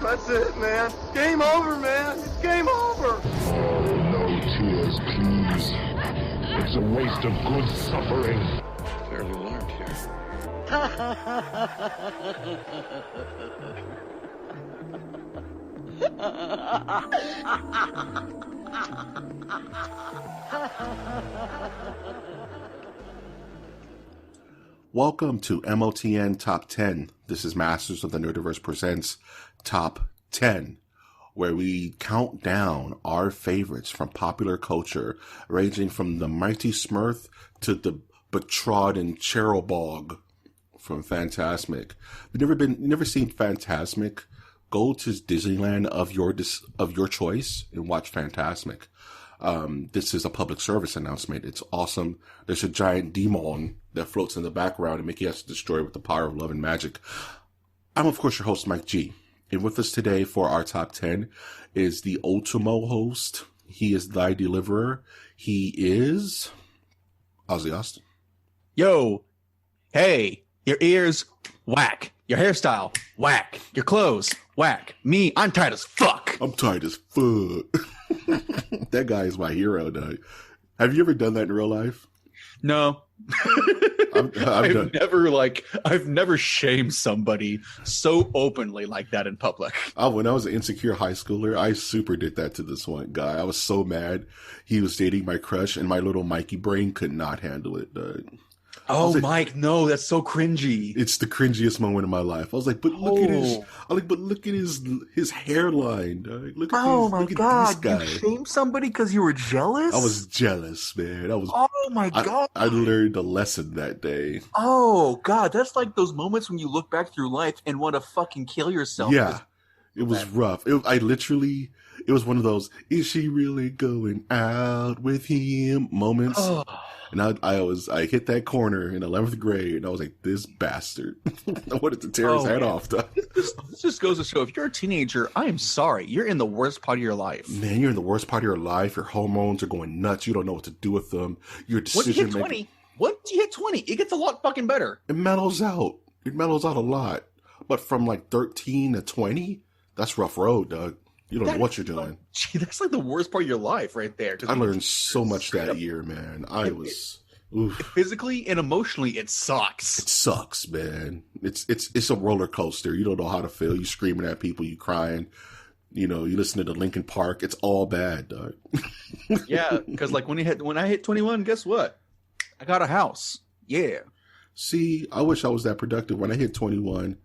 That's it, man. Game over, man. It's game over. No tears, please. It's a waste of good suffering. Fairly alarmed here. Welcome to MOTN Top 10. This is Masters of the Nerdiverse Presents Top 10, where we count down our favorites from popular culture, ranging from the Mighty Smurf to the Betrod Cherylbog from Fantasmic. You've never seen Fantasmic? Go to Disneyland of your choice and watch Fantasmic. This is a public service announcement. It's awesome. There's a giant demon that floats in the background and Mickey has to destroy with the power of love and magic. I'm, of course, your host, Mike G. And with us today for our top 10 is the Ultimo host. He is thy deliverer. He is Ozzy Austin. Yo, hey, your ears, whack. Your hairstyle, whack. Your clothes, whack. Me, I'm tired as fuck. I'm tired as fuck. That guy is my hero, dog. Have you ever done that in real life? No. I've never shamed somebody so openly like that in public. When I was an insecure high schooler, I super did that to this one guy. I was so mad. He was dating my crush, and my little Mikey brain could not handle it, dog. Oh, like, Mike, no, that's so cringy. It's the cringiest moment of my life. I was like, but look at his, look at his hairline, dog. Look at this guy. You shamed somebody because you were jealous? I was jealous, man. Oh my God. I learned a lesson that day. Oh God, that's like those moments when you look back through life and want to fucking kill yourself. Yeah, it was rough. It was one of those, is she really going out with him moments. Oh. And I hit that corner in 11th grade, and I was like, this bastard. I wanted to tear his head off. This just goes to show, if you're a teenager, I am sorry. You're in the worst part of your life. Man, you're in the worst part of your life. Your hormones are going nuts. You don't know what to do with them. Your decision making. Once you hit 20, it gets a lot fucking better. It mellows out. It mellows out a lot. But from like 13 to 20, that's rough road, Doug. You don't know what you're doing. Gee, that's like the worst part of your life right there. I learned so much that year, man. Physically and emotionally, it sucks. It sucks, man. It's a roller coaster. You don't know how to feel. You screaming at people. You crying. You know, you listen to Linkin Park. It's all bad, dog. Yeah, because like when I hit 21, guess what? I got a house. Yeah. See, I wish I was that productive. When I hit 21,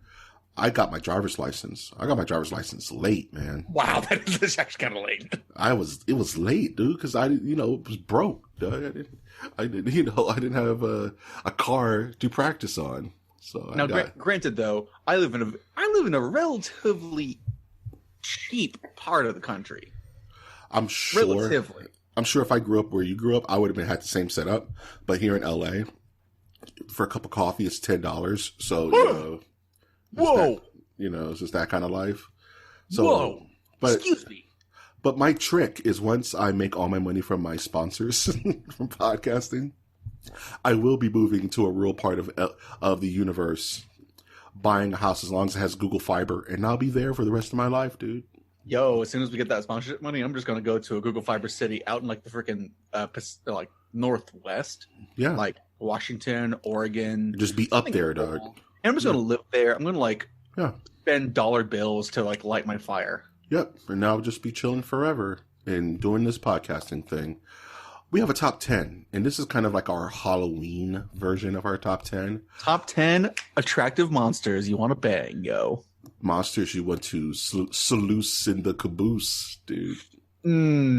I got my driver's license. I got my driver's license late, man. Wow, that's actually kind of late. It was late, dude, because it was broke. Dude. I didn't have a car to practice on. So now, granted, though, I live in a relatively cheap part of the country. I'm sure. Relatively. I'm sure if I grew up where you grew up, I would have had the same setup. But here in LA, for a cup of coffee, it's $10. So whoa! It's just that kind of life. So, whoa! Excuse me. But my trick is once I make all my money from my sponsors from podcasting, I will be moving to a rural part of the universe, buying a house as long as it has Google Fiber, and I'll be there for the rest of my life, dude. Yo, as soon as we get that sponsorship money, I'm just gonna go to a Google Fiber city out in like the freaking like Northwest, yeah, like Washington, Oregon. Just be up there, dog. And I'm just gonna live there. I'm gonna spend dollar bills to like light my fire. Yep, and I'll just be chilling forever and doing this podcasting thing. We have a top 10, and this is kind of like our Halloween version of our top 10. Top 10 attractive monsters you want to bang, yo. Monsters you want to sluice in the caboose, dude.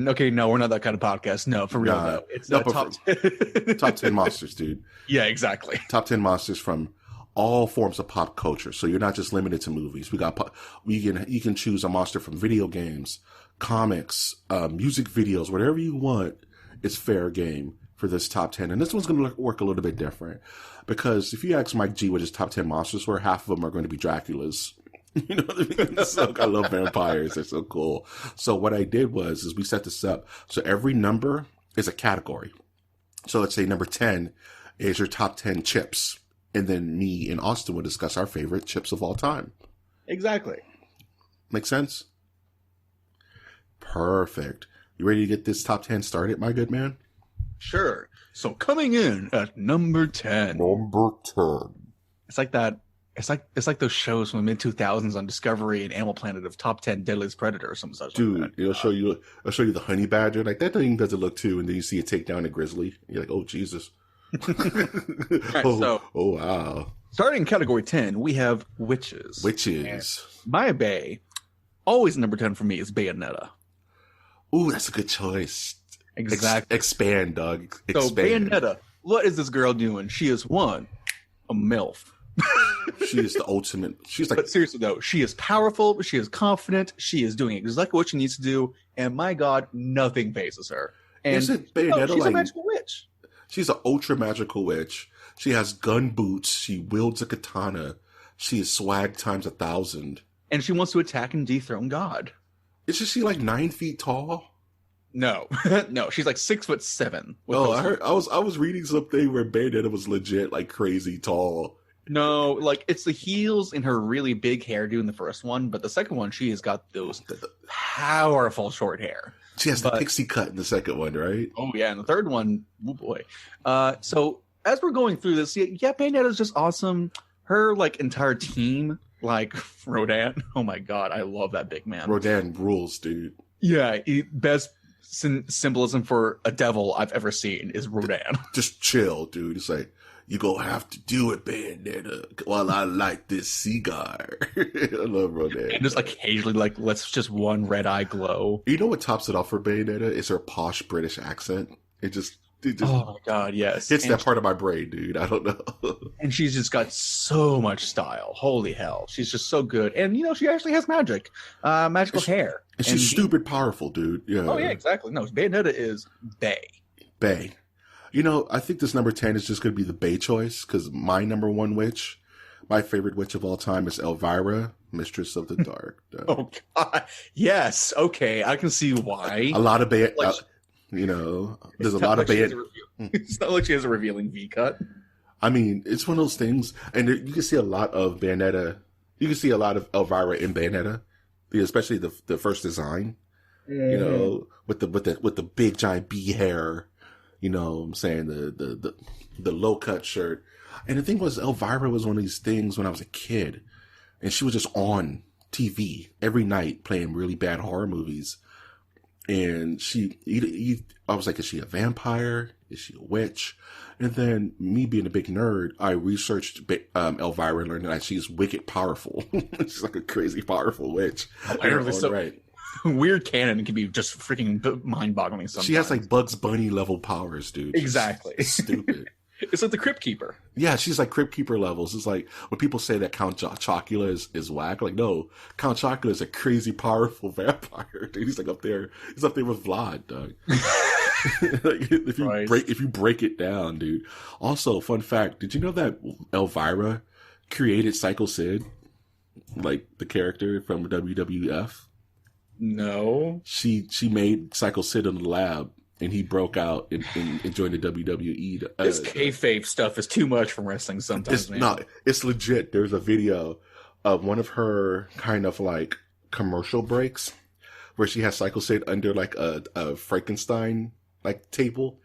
Okay, no, we're not that kind of podcast. No, for real, no. It's top 10. Top 10 monsters, dude. Yeah, exactly. Top 10 monsters from all forms of pop culture. So you're not just limited to movies. You can choose a monster from video games, comics, music videos, whatever you want. It's fair game for this top 10. And this one's going to work a little bit different because if you ask Mike G what his top 10 monsters were, half of them are going to be Dracula's. You know what I mean? So I love vampires. They're so cool. So what I did was we set this up. So every number is a category. So let's say number 10 is your top 10 chips. And then me and Austin will discuss our favorite chips of all time. Exactly. Make sense? Perfect. You ready to get this top 10 started, my good man? Sure. So coming in at number 10. Number 10. It's like that. It's like those shows from the mid 2000s on Discovery and Animal Planet of top 10 deadliest predator or something such. Dude, like that. it'll show you the honey badger. Like that thing doesn't look too, and then you see it take down a grizzly. You're like, oh Jesus. Right, oh wow. Starting in category 10, we have witches. Witches. My bae, always number 10 for me is Bayonetta. Ooh, that's a good choice. Exactly. Expand, Doug. So Expand. Bayonetta, what is this girl doing? She is one, a MILF. She is the ultimate. She's like, But seriously though, she is powerful, she is confident, she is doing exactly what she needs to do, and my God, nothing phases her. And isn't Bayonetta she's like a magical witch. she's an ultra magical witch. She has gun boots. She wields a katana. She is swag times 1,000. And she wants to attack and dethrone God. Isn't she like 9 feet tall? No, no, she's like 6'7". Oh, I was reading something where Bayonetta was legit like crazy tall. No, like it's the heels and her really big hairdo in the first one, but the second one she has got those powerful short hair. She has the pixie cut in the second one, right? Oh yeah, and the third one, oh boy. So as we're going through this, yeah, Bayonetta's just awesome. Her like entire team, like Rodan. Oh my God, I love that big man. Rodan rules, dude. Yeah, best symbolism for a devil I've ever seen is Rodan. Just chill, dude. It's like, you gonna have to do it, Bayonetta, while I light this cigar. I love Rodan. And just occasionally, like, let's just one red eye glow. You know what tops it off for Bayonetta is her posh British accent. It just oh my God, yes. It's that part of my brain, dude. I don't know. And she's just got so much style. Holy hell. She's just so good. And, you know, she actually has magical hair. And she's stupid powerful, dude. Yeah. Oh, yeah, exactly. No, Bayonetta is Bay. You know, I think this number 10 is just going to be the Bay choice, because my number one witch, my favorite witch of all time is Elvira, Mistress of the Dark. Oh, God. Yes. Okay. I can see why. A lot of Bay... you know, there's a lot of Bay... It's not like she has a revealing V-cut. I mean, it's one of those things, and you can see a lot of Bayonetta. You can see a lot of Elvira in Bayonetta, especially the first design. Mm-hmm. You know, with the big giant bee hair. You know what I'm saying? The low cut shirt. And the thing was, Elvira was one of these things when I was a kid, and she was just on TV every night playing really bad horror movies. And I was like, is she a vampire? Is she a witch? And then me being a big nerd, I researched Elvira and learned that she's wicked powerful. She's like a crazy powerful witch. Apparently so. Right. Weird canon can be just freaking mind-boggling sometimes. She has like Bugs Bunny level powers, dude. Exactly. It's stupid. It's like the Crypt Keeper. Yeah, she's like Crypt Keeper levels. It's like when people say that Count Chocula is whack. Like, no, Count Chocula is a crazy powerful vampire, dude. He's like up there. He's up there with Vlad, Doug. Like, if you break it down, dude. Also, fun fact: did you know that Elvira created Psycho Sid, like the character from WWF? No. She made Psycho Sid in the lab, and he broke out and joined the WWE. This kayfabe stuff is too much from wrestling sometimes, man. No, it's legit. There's a video of one of her kind of like commercial breaks where she has Psycho Sid under like a Frankenstein like table,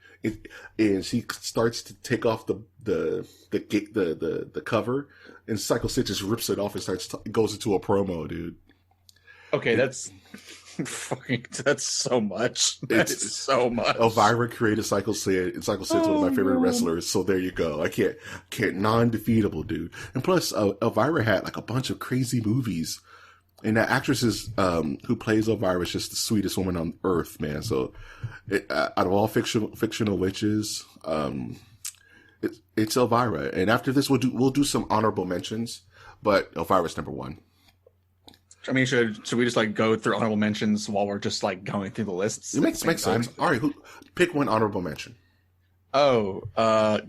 and she starts to take off the cover, and Psycho Sid just rips it off and goes into a promo, dude. Okay, that's so much. It's so much. Elvira created Psycho Sid, and Psycho Sid's one of my favorite wrestlers. So there you go. I can't non-defeatable, dude. And plus, Elvira had like a bunch of crazy movies, and that actress is who plays Elvira is just the sweetest woman on earth, man. So out of all fictional witches, it's Elvira. And after this, we'll do some honorable mentions, but Elvira's number one. I mean, should we just like go through honorable mentions while we're just like going through the lists? It makes sense. All right, pick one honorable mention.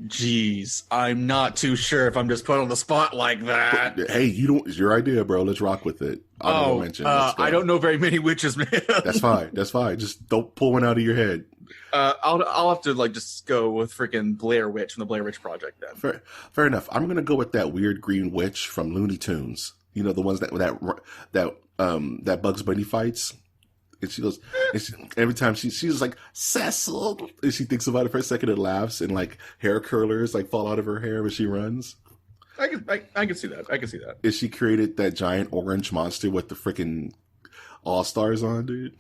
Geez, I'm not too sure if I'm just put on the spot like that. Hey, it's your idea, bro. Let's rock with it. Honorable mention. I don't know very many witches, man. That's fine. Just don't pull one out of your head. I'll have to like just go with freaking Blair Witch from the Blair Witch Project then. Fair enough. I'm gonna go with that weird green witch from Looney Tunes. You know, the ones that Bugs Bunny fights. And she goes, every time she's like, Cecil, and she thinks about it for a second and laughs, and like hair curlers like fall out of her hair when she runs. I can see that. I can see that. And she created that giant orange monster with the freaking All-Stars on, dude.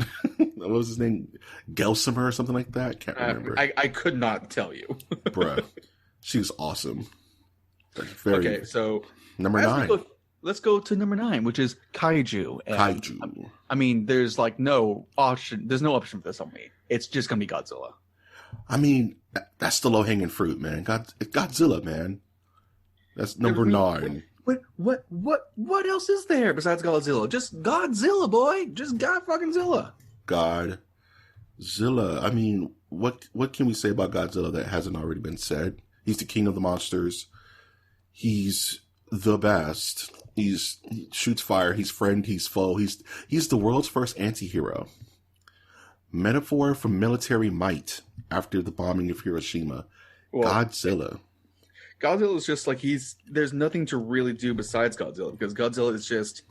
What was his name? Gelsimer or something like that? Can't remember. I could not tell you. Bruh. She was awesome. Very, okay, so number 9. Let's go to number 9, which is Kaiju. And, Kaiju. I mean, there's like no option. There's no option for this on me. It's just gonna be Godzilla. I mean, that's the low-hanging fruit, man. Godzilla, man. That's number 9. What else is there besides Godzilla? Just Godzilla, boy. Just God fucking Zilla. Godzilla. I mean, what can we say about Godzilla that hasn't already been said? He's the king of the monsters. He's the best. He shoots fire. He's friend. He's foe. He's the world's first anti-hero. Metaphor for military might after the bombing of Hiroshima. Well, Godzilla is just like there's nothing to really do besides Godzilla, because Godzilla is just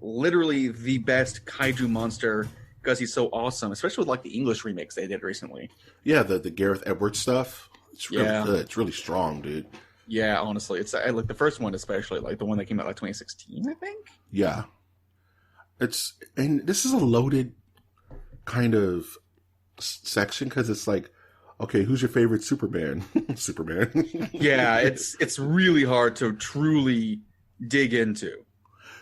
literally the best kaiju monster because he's so awesome, especially with like the English remakes they did recently. Yeah, the Gareth Edwards stuff. It's really good. It's really strong, dude. Yeah, honestly, it's like the first one, especially like the one that came out like 2016, I think. Yeah, and this is a loaded kind of section because it's like, okay, who's your favorite Superman? Superman. Yeah, it's really hard to truly dig into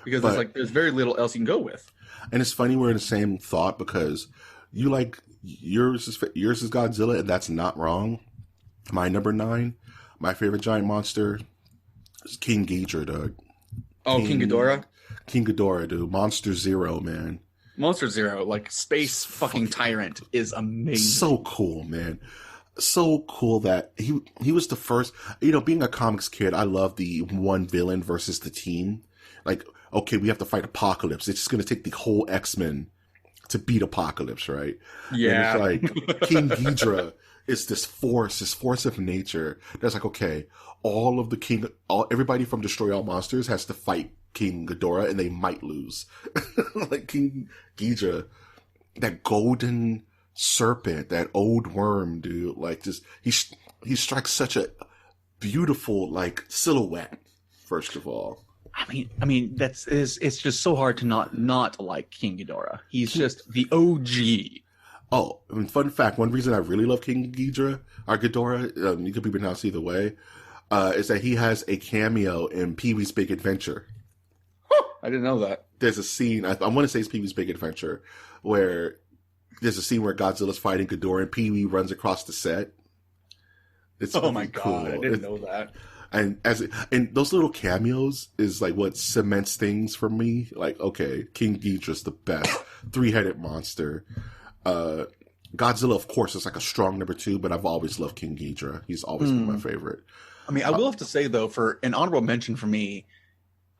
because there's very little else you can go with. And it's funny we're in the same thought because you like yours is Godzilla, and that's not wrong. My number 9, my favorite giant monster is King Ghidorah, dog. Oh, King Ghidorah? King Ghidorah, dude. Monster Zero, man. Monster Zero, like space fucking tyrant, is amazing. So cool, man. So cool that he was the first. You know, being a comics kid, I love the one villain versus the team. Like, okay, we have to fight Apocalypse. It's just going to take the whole X-Men to beat Apocalypse, right? Yeah. And it's like King Ghidorah is this force of nature. That's like, okay, everybody from Destroy All Monsters has to fight King Ghidorah, and they might lose. Like King Ghidorah, that golden serpent, that old worm, dude. Like, just he strikes such a beautiful like silhouette. First of all, I mean it's just so hard to not like King Ghidorah. He's just the OG. Oh, I mean, fun fact, one reason I really love King Ghidorah, or Ghidorah, you could be pronounced either way, is that he has a cameo in Pee-wee's Big Adventure. I didn't know that. There's a scene, I want to say it's Pee-wee's Big Adventure, where there's a scene where Godzilla's fighting Ghidorah and Pee-wee runs across the set. It's oh my cool. God, I didn't know that. And those little cameos is like what cements things for me. Like, okay, King Ghidorah's the best. 3-headed monster. Godzilla, of course, is like a strong number 2, but I've always loved King Ghidorah. He's always been my favorite. I mean, I will have to say, though, for an honorable mention for me,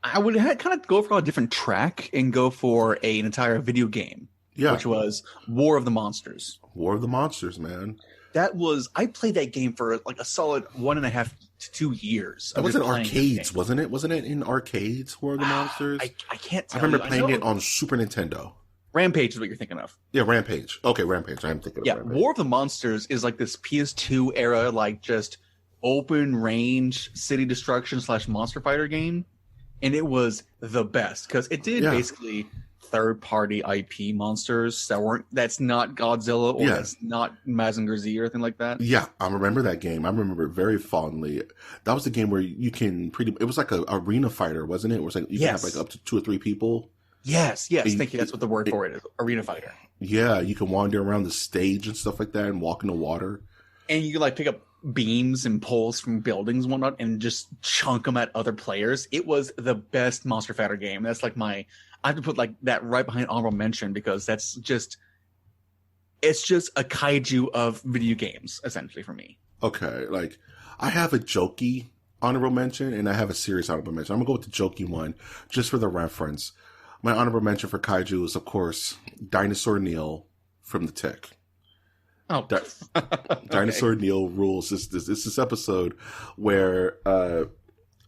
I would kind of go for a different track and go for an entire video game. Yeah. Which was War of the Monsters. War of the Monsters, man. I played that game for like a solid 1.5 to 2 years. It was in arcades, wasn't it? Wasn't it in arcades, War of the Monsters? I can't tell I remember playing it on Super Nintendo. Rampage is what you're thinking of. Yeah, Rampage. Okay, Rampage. I'm thinking of Rampage. War of the Monsters is like this PS2 era, like just open range city destruction / monster fighter game. And it was the best because it did basically third-party IP monsters that's not Godzilla or that's not Mazinger Z or anything like that. Yeah, I remember that game. I remember it very fondly. That was the game where you can it was like an arena fighter, wasn't it? It was like you can have like up to 2 or 3 people. Yes. Thank you. That's what the word for it is. Arena fighter. Yeah, you can wander around the stage and stuff like that and walk in the water. And you can like pick up beams and poles from buildings and whatnot and just chunk them at other players. It was the best monster fighter game. That's like I have to put like that right behind honorable mention because it's just a kaiju of video games, essentially, for me. Okay, like I have a jokey honorable mention and I have a serious honorable mention. I'm gonna go with the jokey one just for the reference. My honorable mention for kaiju is, of course, Dinosaur Neil from The Tick. Oh, Dinosaur Neil rules. This episode where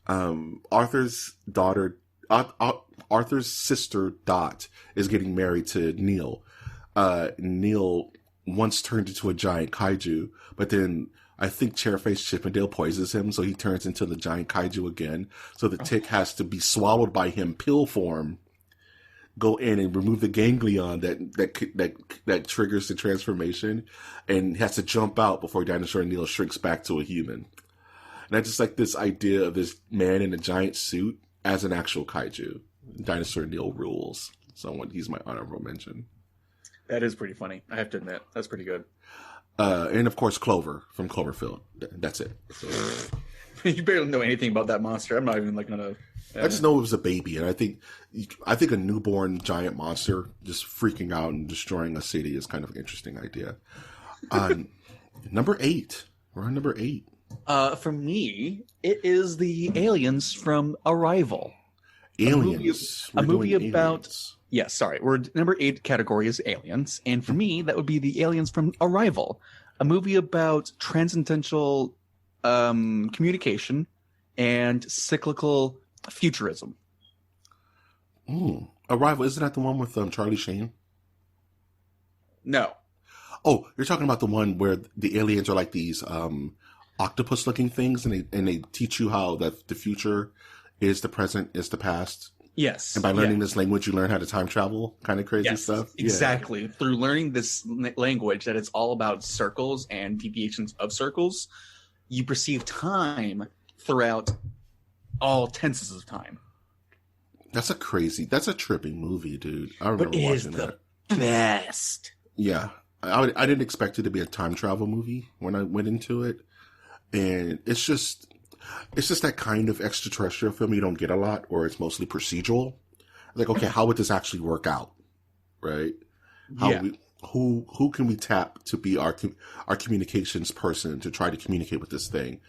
Arthur's daughter Arthur's sister Dot is getting married to Neil. Neil once turned into a giant kaiju, but then I think Chairface Chippendale poisons him, so he turns into the giant kaiju again. So the tick has to be swallowed by him, pill form, go in and remove the ganglion that triggers the transformation, and has to jump out before Dinosaur Neil shrinks back to a human. And I just like this idea of this man in a giant suit as an actual kaiju. Dinosaur Neil rules. He's my honorable mention. That is pretty funny. I have to admit, that's pretty good. And of course, Clover from Cloverfield. That's it. So, you barely know anything about that monster. I'm not even like gonna. I just know it was a baby, and I think a newborn giant monster just freaking out and destroying a city is kind of an interesting idea. Number 8. We're on number 8. For me, it is the aliens from Arrival. Aliens. A movie about. Aliens. Yes, sorry. We're number 8 category is aliens, and for me, that would be the aliens from Arrival, a movie about transcendental communication and cyclical futurism. Arrival, isn't that the one with Charlie Sheen? No. Oh, you're talking about the one where the aliens are like these octopus-looking things, and they teach you how that the future is the present, is the past. Yes. And by learning this language, you learn how to time travel, kind of crazy stuff. Exactly. Yeah. Through learning this language that it's all about circles and deviations of circles, you perceive time throughout all tenses of time. That's a tripping movie, dude. I remember watching that. Best. Yeah. I didn't expect it to be a time travel movie when I went into it. And it's just that kind of extraterrestrial film you don't get a lot, or it's mostly procedural. Like, okay, how would this actually work out? Right? Who can we tap to be our communications person to try to communicate with this thing?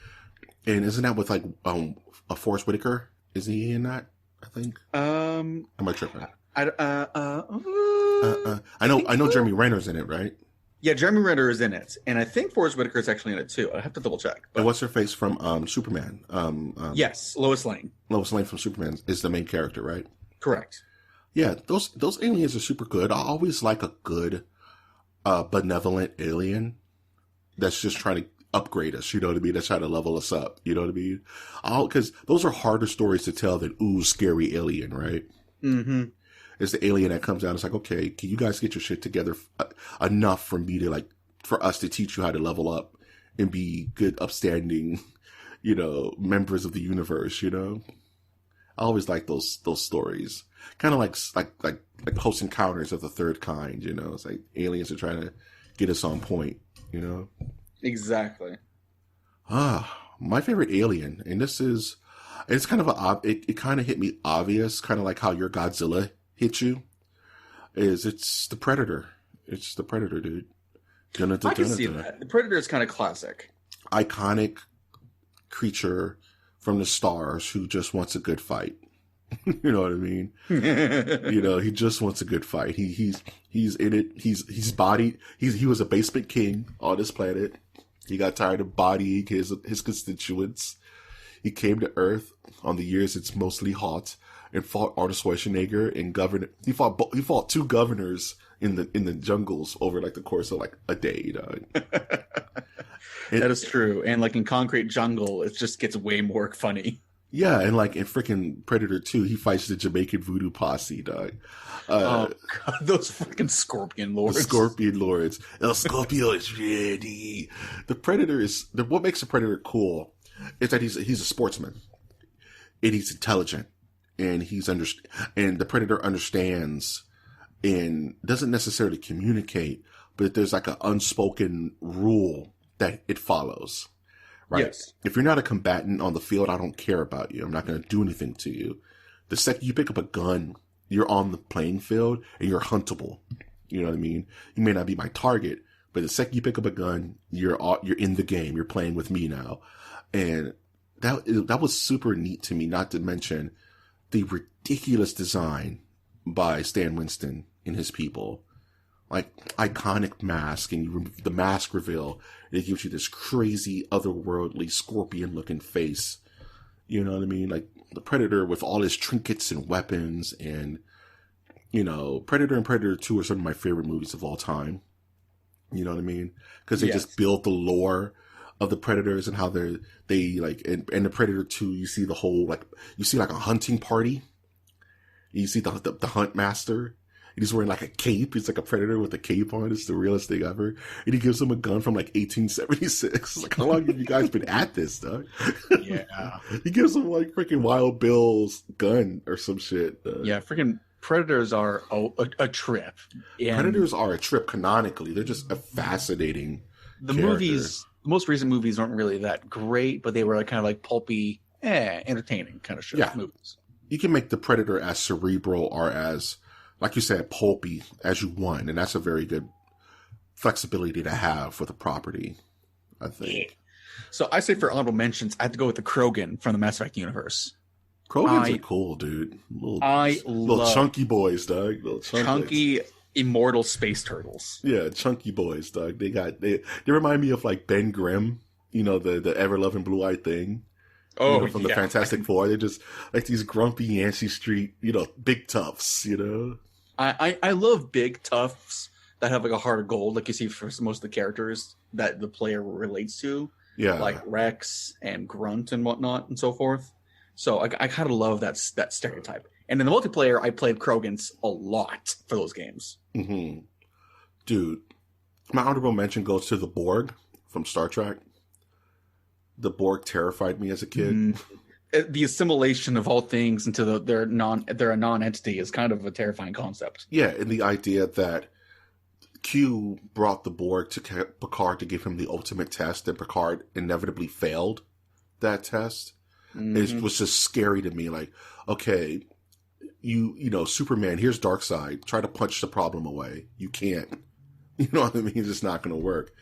And isn't that with like a Forrest Whitaker? Is he in that? I think. Am I tripping? I know Jeremy Renner's in it, right? Yeah, Jeremy Renner is in it, and I think Forrest Whitaker is actually in it too. I have to double check. But... And what's her face from Superman? Yes, Lois Lane. Lois Lane from Superman is the main character, right? Correct. Yeah, those aliens are super good. I always like a good, benevolent alien that's just trying to upgrade us. You know what I mean? That's trying to level us up. You know what I mean? Because those are harder stories to tell than scary alien, right? Mm-hmm. It's the alien that comes out. It's like, okay, can you guys get your shit together enough for me to for us to teach you how to level up and be good, upstanding, members of the universe. I always like those stories, kind of like Close Encounters of the Third Kind. It's like aliens are trying to get us on point. Exactly. My favorite alien, and it's kind of it kind of hit me obvious, kind of like how your Godzilla hit you, it's the Predator. It's the Predator, dude. I can see that. The Predator is kind of classic. Iconic creature from the stars who just wants a good fight. You know what I mean? He just wants a good fight. He's in it. He's bodied. He was a basement king on this planet. He got tired of bodying his constituents. He came to Earth on the years it's mostly hot and fought Arnold Schwarzenegger and he fought 2 governors in the jungles over the course of a day. That is true. And in Concrete Jungle, it just gets way more funny. Yeah, and in freaking Predator 2, he fights the Jamaican voodoo posse, dog. Oh God, those freaking Scorpion Lords. The Scorpion Lords. El Scorpio is ready. The Predator what makes the Predator cool is that he's a sportsman. And he's intelligent. And and the Predator understands and doesn't necessarily communicate, but there's an unspoken rule that it follows. Right? Yes. If you're not a combatant on the field, I don't care about you. I'm not going to do anything to you. The second you pick up a gun, you're on the playing field and you're huntable. You know what I mean? You may not be my target, but the second you pick up a gun, you're in the game. You're playing with me now. And that was super neat to me, not to mention the ridiculous design by Stan Winston and his people. Iconic mask, and the mask reveal, and it gives you this crazy, otherworldly, scorpion-looking face. You know what I mean? the Predator with all his trinkets and weapons, and Predator and Predator 2 are some of my favorite movies of all time. You know what I mean? Because they just build the lore of the Predators and how they like, and the Predator 2, you see the whole, like, you see like a hunting party. You see the hunt master. He's wearing like a cape. He's like a predator with a cape on. It's the realest thing ever. And he gives him a gun from like 1876. Like, how long have you guys been at this, dog? Yeah. He gives him like freaking Wild Bill's gun or some shit. Yeah, freaking Predators are a trip. And Predators are a trip canonically. They're just a fascinating movies, the most recent movies aren't really that great, but they were like, kind of like pulpy, entertaining kind of movies. You can make the Predator as cerebral or as, like you said, pulpy as you want, and that's a very good flexibility to have for the property, I think. Yeah. So I say for honorable mentions, I have to go with the Krogan from the Mass Effect universe. Krogans are cool, dude. Little chunky boys, dog. Little chunky immortal space turtles. Yeah, chunky boys, dog. They remind me of like Ben Grimm, the ever-loving blue-eyed thing. From the Fantastic Four. They're just like these grumpy Yancey Street, big toughs, I love big toughs that have like a heart of gold, like you see for most of the characters that the player relates to. Yeah. Like Rex and Grunt and whatnot and so forth. So I kind of love that stereotype. And in the multiplayer, I played Krogans a lot for those games. Mm-hmm. Dude, my honorable mention goes to the Borg from Star Trek. The Borg terrified me as a kid. The assimilation of all things into they're a non-entity is kind of a terrifying concept. Yeah, and the idea that Q brought the Borg to Picard to give him the ultimate test, and Picard inevitably failed that test. It was just scary to me. Like, okay, Superman, here's Darkseid. Try to punch the problem away. You can't. You know what I mean? It's just not going to work.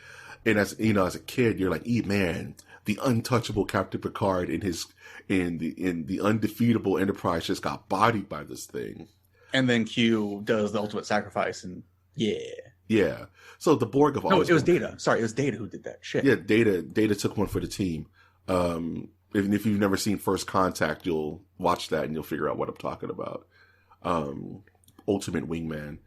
And as a kid, you're like, man, the untouchable Captain Picard in the undefeatable Enterprise just got bodied by this thing. And then Q does the ultimate sacrifice, and yeah. So the Borg of it was Data. Sorry, it was Data who did that shit. Yeah, Data took one for the team. If you've never seen First Contact, you'll watch that and you'll figure out what I'm talking about. Ultimate Wingman.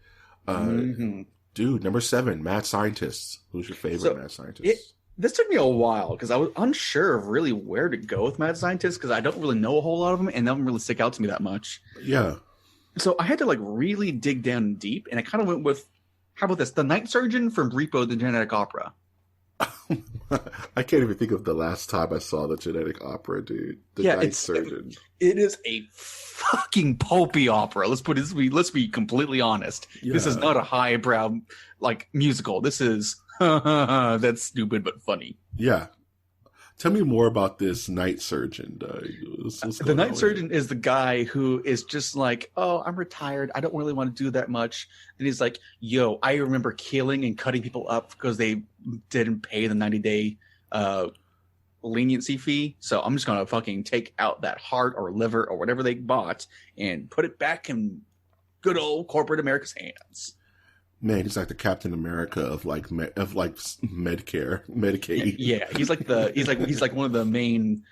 Dude, number 7, Mad Scientists. Who's your favorite Mad Scientist? This took me a while because I was unsure of really where to go with Mad Scientists because I don't really know a whole lot of them and they don't really stick out to me that much. Yeah. So I had to like really dig down deep, and I kind of went with, how about this? The Night Surgeon from Repo the Genetic Opera. I can't even think of the last time I saw the Genetic Opera, dude. The Night Surgeon. It is a fucking pulpy opera. Let's be completely honest. Yeah. This is not a highbrow like musical. This is that's stupid but funny. Yeah. Tell me more about this Night Surgeon. The Night Surgeon is the guy who is just like, oh, I'm retired. I don't really want to do that much. And he's like, yo, I remember killing and cutting people up because they didn't pay the 90-day leniency fee. So I'm just going to fucking take out that heart or liver or whatever they bought and put it back in good old corporate America's hands. Man, he's like the Captain America of Medicare, Medicaid. Yeah, he's like one of the main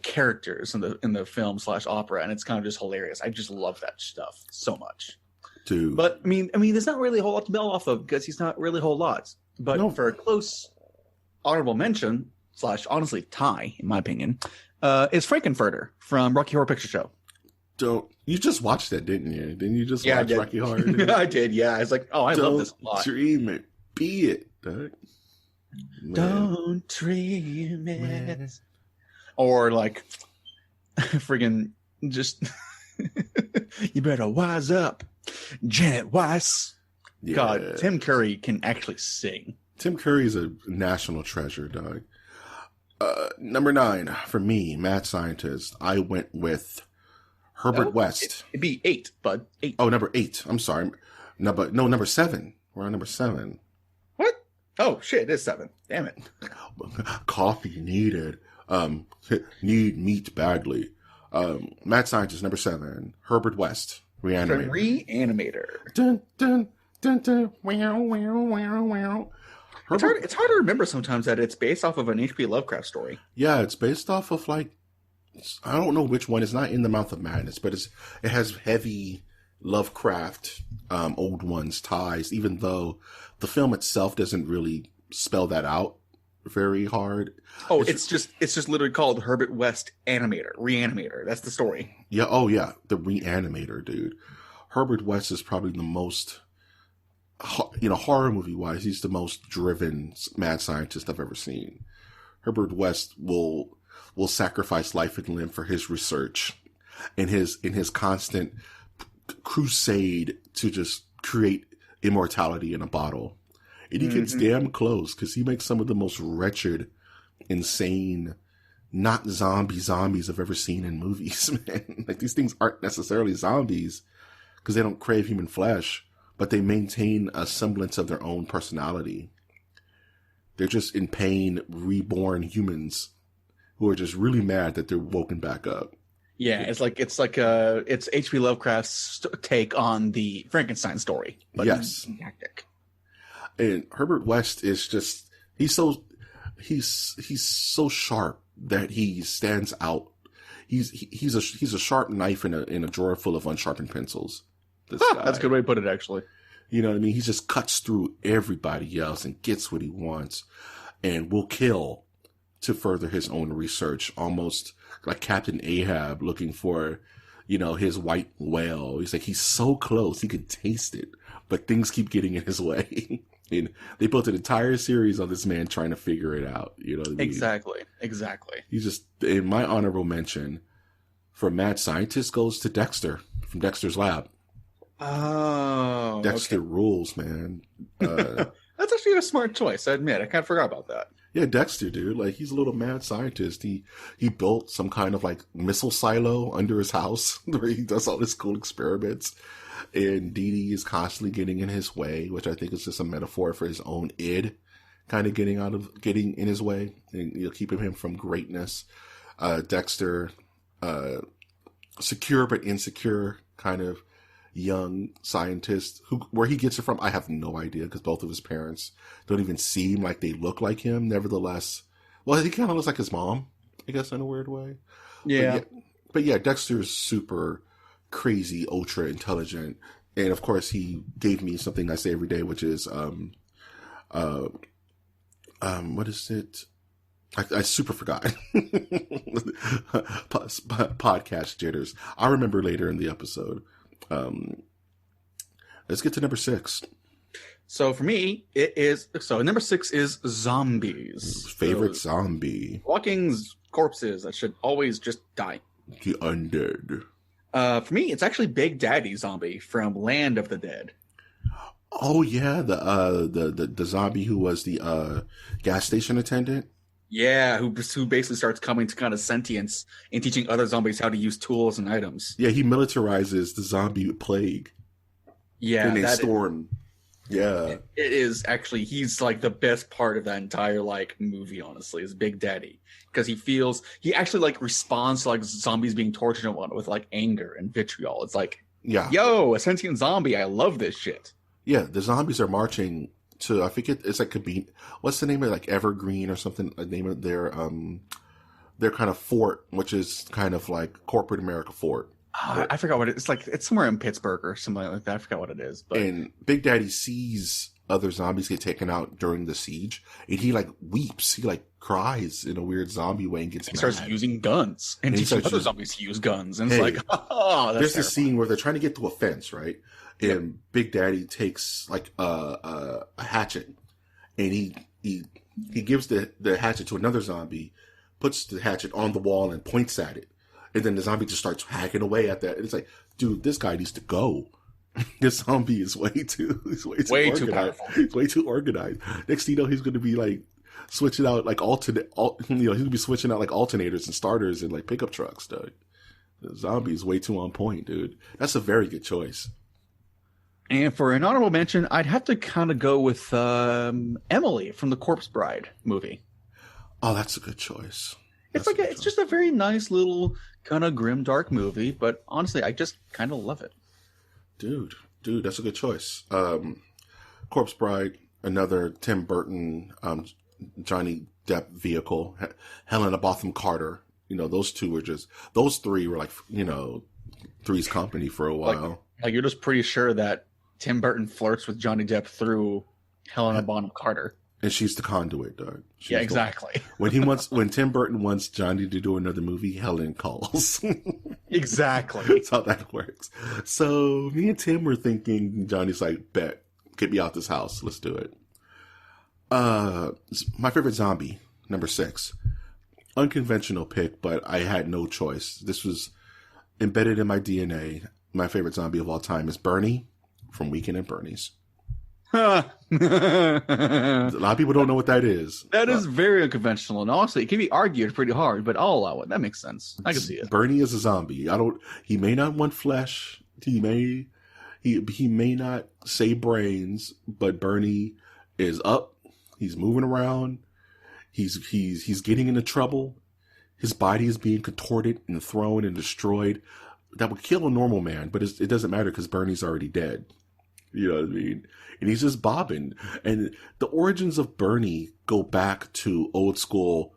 characters in the film / opera, and it's kind of just hilarious. I just love that stuff so much, dude. But I mean, there's not really a whole lot to build off of because he's not really a whole lot. But for a close honorable mention / honestly tie, in my opinion, is Frankenfurter from Rocky Horror Picture Show. You just watched that, didn't you? Didn't you just watch Rocky Horror? I did, yeah. I was like, oh, I love this a lot. Don't dream it. Be it, dog. Don't dream it. Or like, friggin' just, you better wise up, Janet Weiss. Yeah. God, Tim Curry can actually sing. Tim Curry's a national treasure, dog. Number 9, for me, Mad Scientist, I went with Herbert West. It'd be 8, bud. 8. Oh, number 8. I'm sorry. Number 7. We're on number 7. What? Oh, shit, it is 7. Damn it. Coffee needed. Need meat badly. Mad Scientist, number 7. Herbert West. Reanimator. Reanimator. Dun, dun, dun, dun. Wow, wow, wow, wow. It's hard to remember sometimes that it's based off of an H.P. Lovecraft story. Yeah, it's based off of like I don't know which one. It's not In the Mouth of Madness, but it has heavy Lovecraft, old ones ties, even though the film itself doesn't really spell that out very hard. Oh, it's just literally called Herbert West Reanimator. That's the story. Yeah. Oh yeah. The Reanimator, dude. Herbert West is probably the most, horror movie wise, he's the most driven mad scientist I've ever seen. Herbert West will sacrifice life and limb for his research in his constant crusade to just create immortality in a bottle. And he gets damn close because he makes some of the most wretched, insane, not zombies I've ever seen in movies, man. Like, these things aren't necessarily zombies because they don't crave human flesh, but they maintain a semblance of their own personality. They're just in pain, reborn humans who are just really mad that they're woken back up. Yeah, it's H.P. Lovecraft's take on the Frankenstein story. But yes. Tactic. And Herbert West is just, he's so sharp that he stands out. He's a sharp knife in a drawer full of unsharpened pencils. This guy. That's a good way to put it, actually. You know what I mean? He just cuts through everybody else and gets what he wants and will kill to further his own research, almost like Captain Ahab looking for, his white whale. He's like, he's so close, he could taste it, but things keep getting in his way. And they built an entire series on this man trying to figure it out. You know what I mean? Exactly. He's just, in my honorable mention for mad scientist goes to Dexter from Dexter's Lab. Oh, Dexter rules, man. That's actually a smart choice, I admit. I kind of forgot about that. Yeah, Dexter, dude. Like, he's a little mad scientist. He built some kind of, like, missile silo under his house where he does all his cool experiments. And Dee Dee is constantly getting in his way, which I think is just a metaphor for his own id kind of getting in his way and keeping him from greatness. Dexter, secure but insecure kind of young scientist where he gets it from, I have no idea, because both of his parents don't even seem like they look like him. Nevertheless, well, he kind of looks like his mom, I guess, in a weird way. Yeah. But yeah, Dexter's super crazy, ultra intelligent. And of course, he gave me something I say every day, which is, what is it? I super forgot. Podcast jitters. I'll remember later in the episode. Let's get to number 6. So for me, number 6 is zombies. Favorite zombie. Walking corpses that should always just die. The undead. For me, it's actually Big Daddy Zombie from Land of the Dead. Oh yeah, the zombie who was the gas station attendant. Yeah, who basically starts coming to kind of sentience and teaching other zombies how to use tools and items. Yeah, he militarizes the zombie plague. Yeah, and they storm. Yeah, it is actually, he's like the best part of that entire like movie. Honestly, is Big Daddy, because he actually like responds to like zombies being tortured and whatnot with like anger and vitriol. It's like, yeah, yo, a sentient zombie, I love this shit. Yeah, the zombies are marching to, I think it's like what's the name of it, like Evergreen or something, the name of their kind of fort, which is kind of like corporate America fort. I forgot what it's like. It's somewhere in Pittsburgh or something like that. I forgot what it is. But and Big Daddy sees other zombies get taken out during the siege, and he like weeps, he like cries in a weird zombie way and gets mad. Starts using guns and teaches other zombies to use guns. And it's like, oh, that's there's this scene where they're trying to get to a fence, right? And Big Daddy takes like a hatchet, and he gives the hatchet to another zombie, puts the hatchet on the wall and points at it, and then the zombie just starts hacking away at that. And it's like, dude, this guy needs to go. This zombie is way too powerful. He's way too organized. Next thing you know, he's going to be like switching out like he's going to be switching out like alternators and starters and like pickup trucks, dude. The zombie is way too on point, dude. That's a very good choice. And for an honorable mention, I'd have to kind of go with Emily from the Corpse Bride movie. Oh, that's a good choice. It's just a very nice little kind of grim, dark movie, but honestly, I just kind of love it. Dude, that's a good choice. Corpse Bride, another Tim Burton, Johnny Depp vehicle. Helena Bonham Carter, those those three were like, Three's Company for a while. Like you're just pretty sure that Tim Burton flirts with Johnny Depp through Helena Bonham Carter. And she's the conduit, dog. Yeah, exactly. When Tim Burton wants Johnny to do another movie, Helen calls. Exactly. That's how that works. So me and Tim were thinking, Johnny's like, bet, get me out this house. Let's do it. My favorite zombie, number 6. Unconventional pick, but I had no choice. This was embedded in my DNA. My favorite zombie of all time is Bernie from Weekend at Bernie's. A lot of people don't know what that is. That is very unconventional, and honestly, it can be argued pretty hard, but I'll allow it. That makes sense. I can see it. Bernie is a zombie. He may not want flesh. He may not say brains, but Bernie is up. He's moving around. He's getting into trouble. His body is being contorted and thrown and destroyed. That would kill a normal man, but it doesn't matter because Bernie's already dead. You know what I mean? And he's just bobbing. And the origins of Bernie go back to old school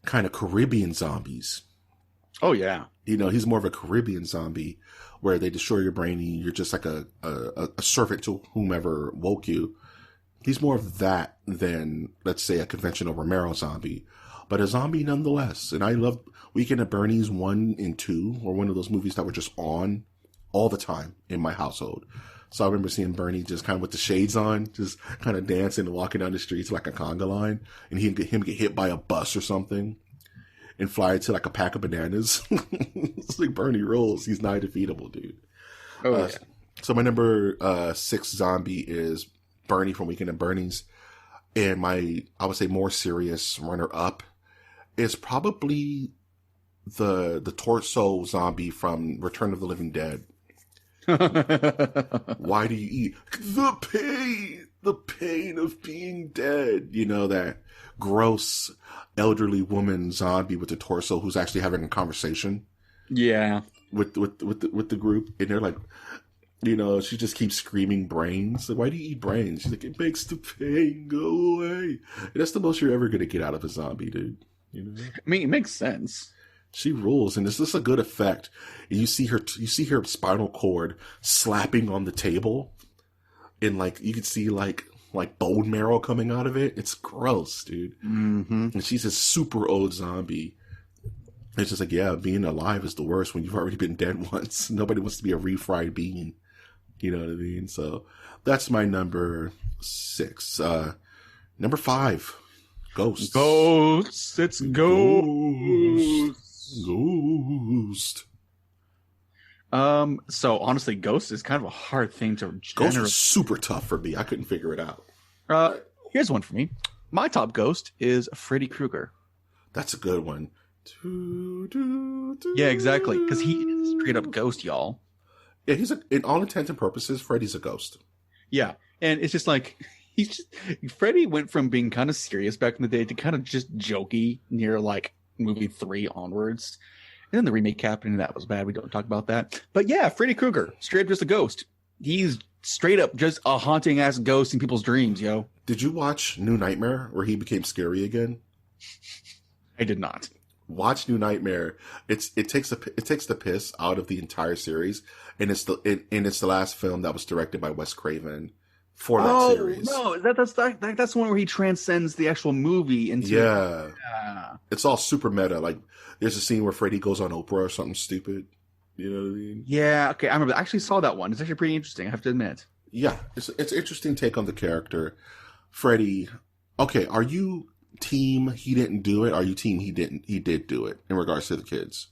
kind of Caribbean zombies. Oh, yeah. He's more of a Caribbean zombie where they destroy your brain and you're just like a servant to whomever woke you. He's more of that than, let's say, a conventional Romero zombie. But a zombie nonetheless. And I love Weekend at Bernie's 1 and 2 were one of those movies that were just on all the time in my household. So I remember seeing Bernie just kind of with the shades on, just kind of dancing and walking down the streets like a conga line. And he'd get hit by a bus or something and fly to like a pack of bananas. It's like Bernie rules. He's not defeatable, dude. Oh, yeah. So my number 6 zombie is Bernie from Weekend at Bernie's. And I would say more serious runner up is probably the torso zombie from Return of the Living Dead. Why do you eat? The pain of being dead. That gross elderly woman zombie with the torso who's actually having a conversation. Yeah. With the group, and they're like, she just keeps screaming brains. Like, why do you eat brains? She's like, it makes the pain go away. And that's the most you're ever gonna get out of a zombie, dude. I mean, it makes sense. She rules, and it's just a good effect. And you see her spinal cord slapping on the table, and like you can see like bone marrow coming out of it. It's gross, dude. Mm-hmm. And she's a super old zombie. It's just like, yeah, being alive is the worst when you've already been dead once. Nobody wants to be a refried bean. You know what I mean? So that's my number 6. Number 5, Ghosts. Ghosts. It's Ghosts. Ghost. So honestly, Ghost is kind of a hard thing to Ghost was super tough for me. I couldn't figure it out. Here's one for me. My top Ghost is Freddy Krueger. That's a good one. Yeah, exactly. Because he is a straight up ghost, y'all. Yeah, in all intents and purposes, Freddy's a ghost. Yeah, and it's just like Freddy went from being kind of serious back in the day to kind of just jokey near like movie 3 onwards. And then the remake happened and that was bad. We don't talk about that. But yeah, Freddy Krueger, straight up just a ghost. He's straight up just a haunting ass ghost in people's dreams, yo. Did you watch New Nightmare where he became scary again? I did not. Watch New Nightmare. It takes the piss out of the entire series, and it's the last film that was directed by Wes Craven for that series. No, that's the one where he transcends the actual movie into It's all super meta. Like there's a scene where Freddy goes on Oprah or something stupid. You know what I mean? Yeah, okay, I remember. I actually saw that one. It's actually pretty interesting, I have to admit. Yeah, it's an interesting take on the character. Freddy. Okay, are you team he didn't do it? Or are you team he did do it in regards to the kids?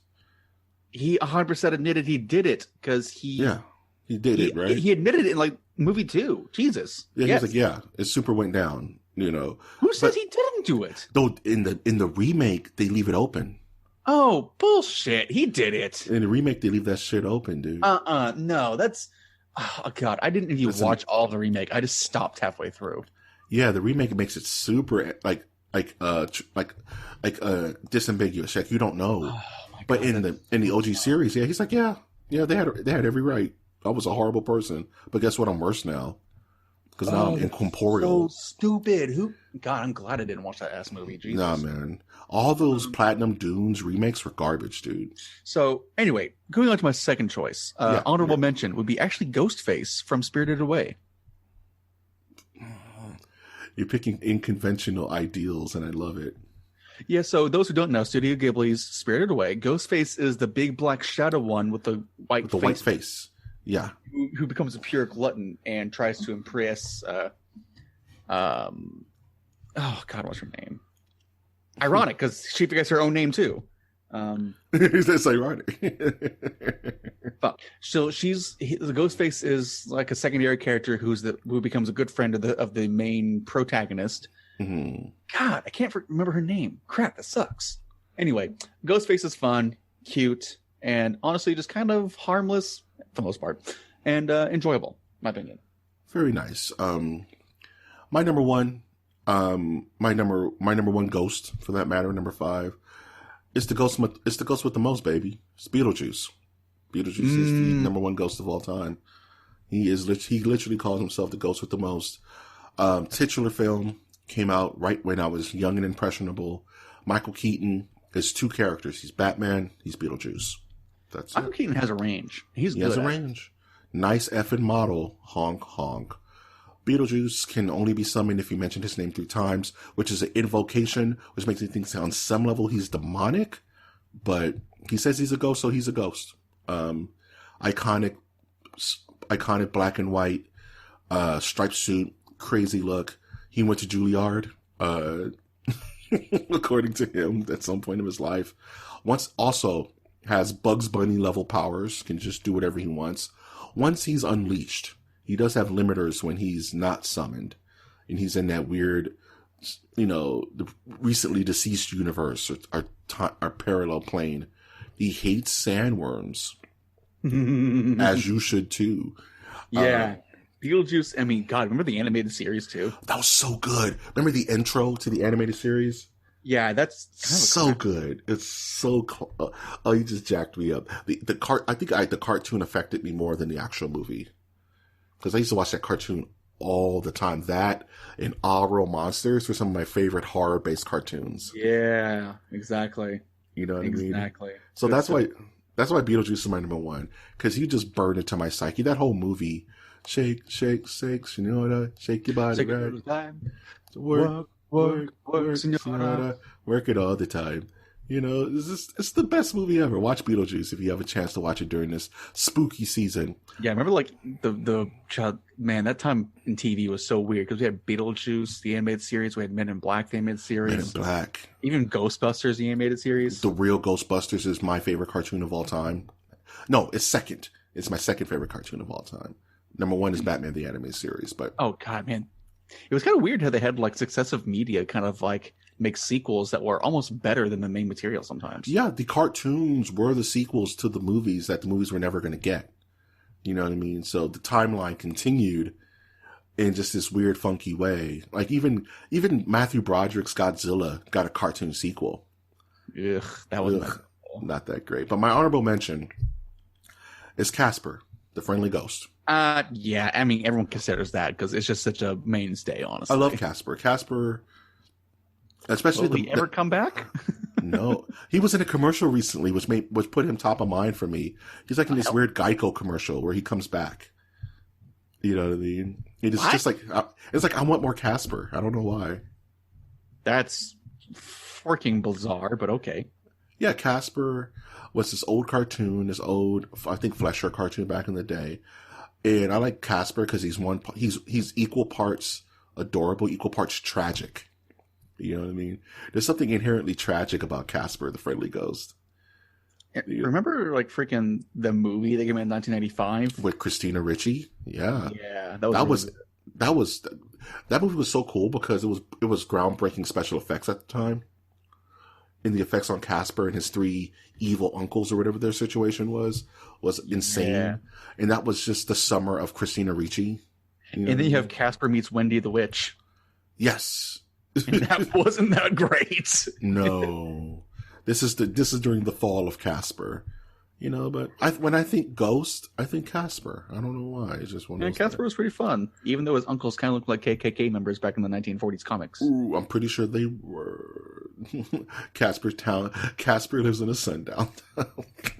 He 100% admitted he did it because he did it, right? He admitted it in like movie 2. Jesus. Yeah, yes. He's like, it super went down. Who says he didn't do it? Though in the remake they leave it open. Oh, bullshit. He did it. In the remake they leave that shit open, dude. No, that's oh god. I didn't even watch all the remake. I just stopped halfway through. Yeah, the remake makes it super like disambiguous. Like you don't know. Oh, but in the OG series, yeah, he's like, yeah, they had every right. I was a horrible person, but guess what? I'm worse now. because now I'm incorporeal. So stupid. God, I'm glad I didn't watch that ass movie. Jesus. Nah, man. All those Platinum Dunes remakes were garbage, dude. So anyway, going on to my second choice, honorable mention would be actually Ghostface from Spirited Away. You're picking unconventional ideals, and I love it. Yeah, so those who don't know, Studio Ghibli's Spirited Away, Ghostface is the big black shadow one with the white face. Yeah. Who becomes a pure glutton and tries to impress oh God, what's her name? Ironic, because she forgets her own name too. That's ironic. Fuck. So the Ghostface is like a secondary character who becomes a good friend of the main protagonist. Mm-hmm. God, I can't remember her name. Crap, that sucks. Anyway, Ghostface is fun, cute, and honestly just kind of harmless for the most part, and enjoyable, in my opinion. Very nice. My number one ghost, for that matter, number 5. It's the ghost with the most, baby. It's Beetlejuice. Beetlejuice is the number 1 ghost of all time. He literally calls himself the ghost with the most. Titular film came out right when I was young and impressionable. Michael Keaton is 2 characters. He's Batman. He's Beetlejuice. That's Michael Keaton has a range. He has a range. Nice effing model. Honk honk. Beetlejuice can only be summoned if you mention his name 3 times, which is an invocation, which makes me think on some level he's demonic, but he says he's a ghost, so he's a ghost. Iconic black and white, striped suit, crazy look. He went to Juilliard, according to him, at some point in his life. Also has Bugs Bunny level powers, can just do whatever he wants. Once he's unleashed, he does have limiters when he's not summoned, and he's in that weird, the recently deceased universe, our parallel plane. He hates sandworms, as you should too. Yeah. Beetlejuice, I mean, God, remember the animated series too? That was so good. Remember the intro to the animated series? Yeah, that's so good. It's so oh, you just jacked me up. I think the cartoon affected me more than the actual movie, because I used to watch that cartoon all the time. That and All Real Monsters were some of my favorite horror-based cartoons. Yeah, exactly. You know what I mean? Exactly. So that's why Beetlejuice is my number 1, because he just burned into my psyche. That whole movie, shake, shake, shake, you know what? Shake your body, shake right? it time. Work, senora. Work it all the time. It's the best movie ever. Watch Beetlejuice if you have a chance to watch it during this spooky season. Yeah, I remember like that time in TV was so weird, because we had Beetlejuice, the animated series. We had Men in Black, the animated series. Men in Black. Even Ghostbusters, the animated series. The real Ghostbusters is my favorite cartoon of all time. No, it's second. It's my second favorite cartoon of all time. Number 1 is Batman, the animated series. But oh God, man. It was kind of weird how they had like successive media kind of like make sequels that were almost better than the main material sometimes. Yeah, the cartoons were the sequels to the movies that the movies were never going to get. You know what I mean? So the timeline continued in just this weird, funky way. Like even Matthew Broderick's Godzilla got a cartoon sequel. Ugh, that was not that great. But my honorable mention is Casper, the Friendly Ghost. Yeah, I mean, everyone considers that because it's just such a mainstay, honestly. I love Casper. Casper, especially Will he ever come back? No. He was in a commercial recently, which put him top of mind for me. He's like in this weird Geico commercial where he comes back. You know what I mean? It's just like, I want more Casper. I don't know why. That's freaking bizarre, but okay. Yeah, Casper was this old cartoon, I think Flesher cartoon back in the day. And I like Casper because he's equal parts adorable, equal parts tragic. You know what I mean? There's something inherently tragic about Casper, the Friendly Ghost. Remember, like, freaking the movie that came out in 1995 with Christina Ricci? Yeah, that movie was so cool because it was groundbreaking special effects at the time. And the effects on Casper and his 3 evil uncles or whatever their situation was insane. Yeah. And that was just the summer of Christina Ricci. And then you have Casper meets Wendy the Witch. Yes. And that wasn't that great. No. This is during the fall of Casper. But when I think Ghost, I think Casper. I don't know why. It's just one of those Casper was pretty fun, even though his uncles kind of looked like KKK members back in the 1940s comics. Ooh, I'm pretty sure they were. Casper lives in a sundown town.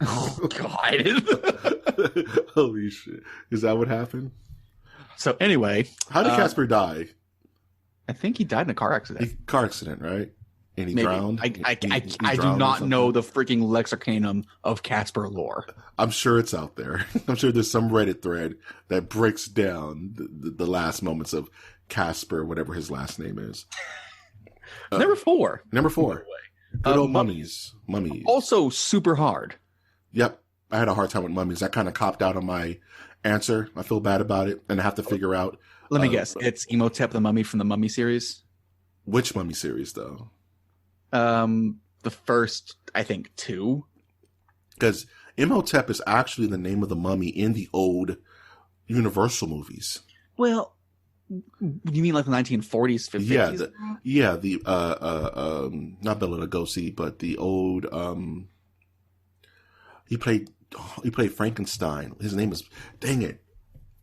Oh, God. Holy shit. Is that what happened? So, anyway. How did Casper die? I think he died in a car accident. Right? And he drowned? I do not know the freaking lexicanum of Casper lore. I'm sure it's out there. I'm sure there's some Reddit thread that breaks down the last moments of Casper, whatever his last name is. Number 4. Good old Mummies. Also super hard. Yep. I had a hard time with Mummies. I kind of copped out on my answer. I feel bad about it. And I have to figure out. Let me guess. It's Imhotep the Mummy from the Mummy series? Which Mummy series, though? The first, I think, 2. Because Imhotep is actually the name of the mummy in the old Universal movies. Well, you mean like the 1940s, 50s? Yeah, the not Bela Lugosi, but the old he played Frankenstein. His name is, dang it.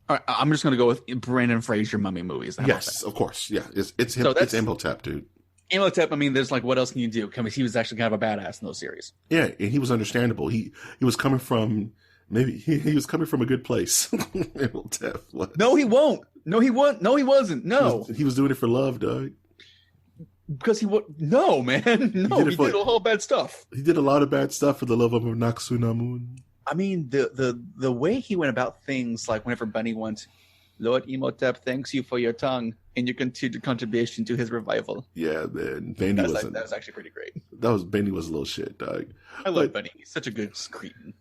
All right, I'm just gonna go with Brandon Fraser mummy movies. Yes, of course. Yeah, it's him. So it's Imhotep, dude. Imhotep, I mean, there's like, what else can you do? Because he was actually kind of a badass in those series. Yeah, and he was understandable. He was coming from, maybe he was coming from a good place. Imhotep was. No, he won't. No, he won't. No, he wasn't. No. He was doing it for love, Doug. Because no, man. No, he did a whole bad stuff. He did a lot of bad stuff for the love of Naxunamun. I mean, the way he went about things, like whenever Bunny went, Lord Imhotep thanks you for your tongue and your continued contribution to his revival. Yeah, man. Benny that was actually pretty great. Benny was a little shit, Doug. I love Benny. He's such a good cretin.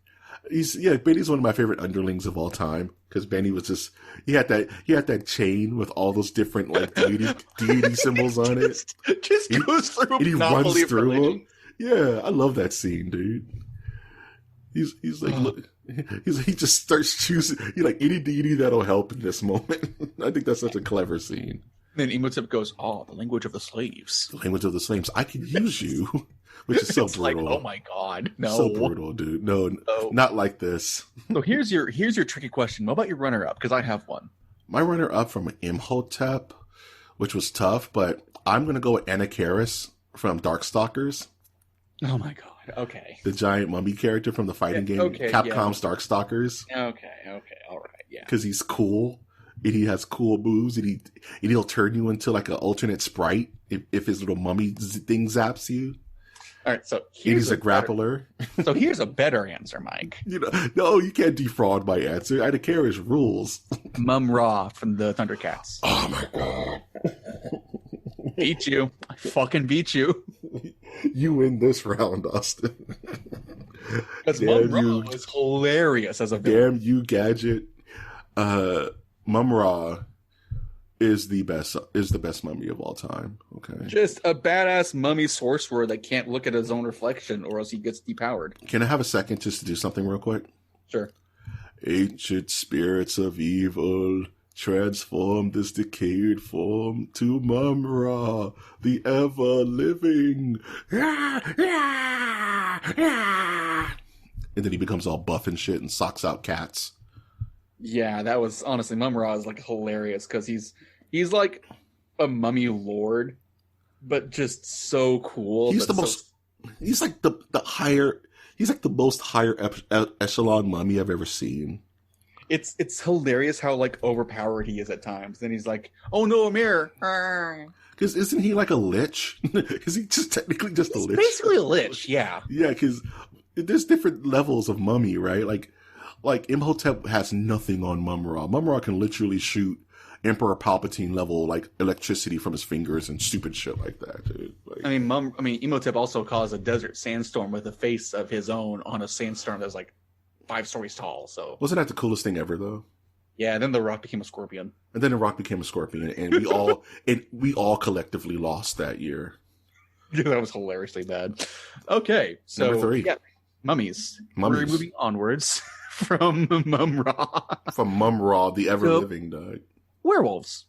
Benny's one of my favorite underlings of all time, because Benny was just he had that chain with all those different like deity symbols on it. Just goes through and he runs through them. Yeah, I love that scene, dude. He's like, look, he just starts choosing. He's like, any deity that'll help in this moment. I think that's such a clever scene. Then Imhotep goes, the language of the slaves. The language of the slaves. I can use you. Which is so brutal. Like, oh my God. No. So brutal, dude. No, not like this. So here's your tricky question. What about your runner-up? Because I have one. My runner-up from Imhotep, which was tough, but I'm going to go with Anakaris from Darkstalkers. Oh my God. Okay. The giant mummy character from the fighting game, Capcom's Darkstalkers. Okay. All right. Yeah. Because he's cool. And he has cool moves, and he'll turn you into like an alternate sprite if his little mummy thing zaps you. All right, so he's a grappler. So here's a better answer, Mike. No, you can't defraud my answer. Anakaris rules. Mum Ra from the Thundercats. Oh my God. Beat you. I fucking beat you. You win this round, Austin. Because Mum Ra was hilarious as a villain. Damn you, Gadget. Mum Ra is the best mummy of all time. Okay. Just a badass mummy sorcerer that can't look at his own reflection or else he gets depowered. Can I have a second just to do something real quick? Sure. Ancient spirits of evil, transform this decayed form to Mum Ra, the ever-living. And then he becomes all buff and shit and socks out cats. Yeah, that was honestly, Mum Ra is like hilarious because he's like a mummy lord, but just so cool. He's he's like the most higher echelon mummy I've ever seen. It's hilarious how like overpowered he is at times. Then he's like, "Oh no, a mirror." Because isn't he like a lich? Is he just technically just a lich? Basically a lich, yeah. Yeah, because there's different levels of mummy, right? Like Imhotep has nothing on Mum Ra. Mum Ra can literally shoot Emperor Palpatine level like electricity from his fingers and stupid shit like that, dude. Like, Imhotep also caused a desert sandstorm with a face of his own on a sandstorm that was like 5 stories tall. So wasn't that the coolest thing ever, though? Yeah. Then the Rock became a scorpion. And then the Rock became a scorpion, and we all collectively lost that year. Yeah, that was hilariously bad. Okay, so number 3, mummies. We're moving onwards. From Mum Ra. From Mum Ra, the ever-living dog. Werewolves.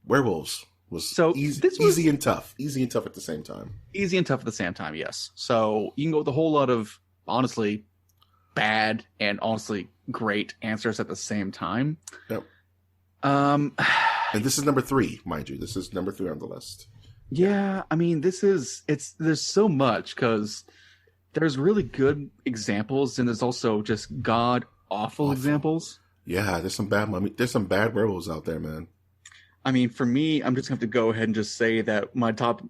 Werewolves was easy and tough. Easy and tough at the same time. Easy and tough at the same time, yes. So you can go with a whole lot of, honestly, bad and honestly great answers at the same time. Yep. And this is number 3, mind you. This is number 3 on the list. Yeah, I mean, there's so much because there's really good examples and there's also just god awful examples. Yeah, there's some bad werewolves out there, man. I mean, for me, I'm just going to have to go ahead and just say that my top.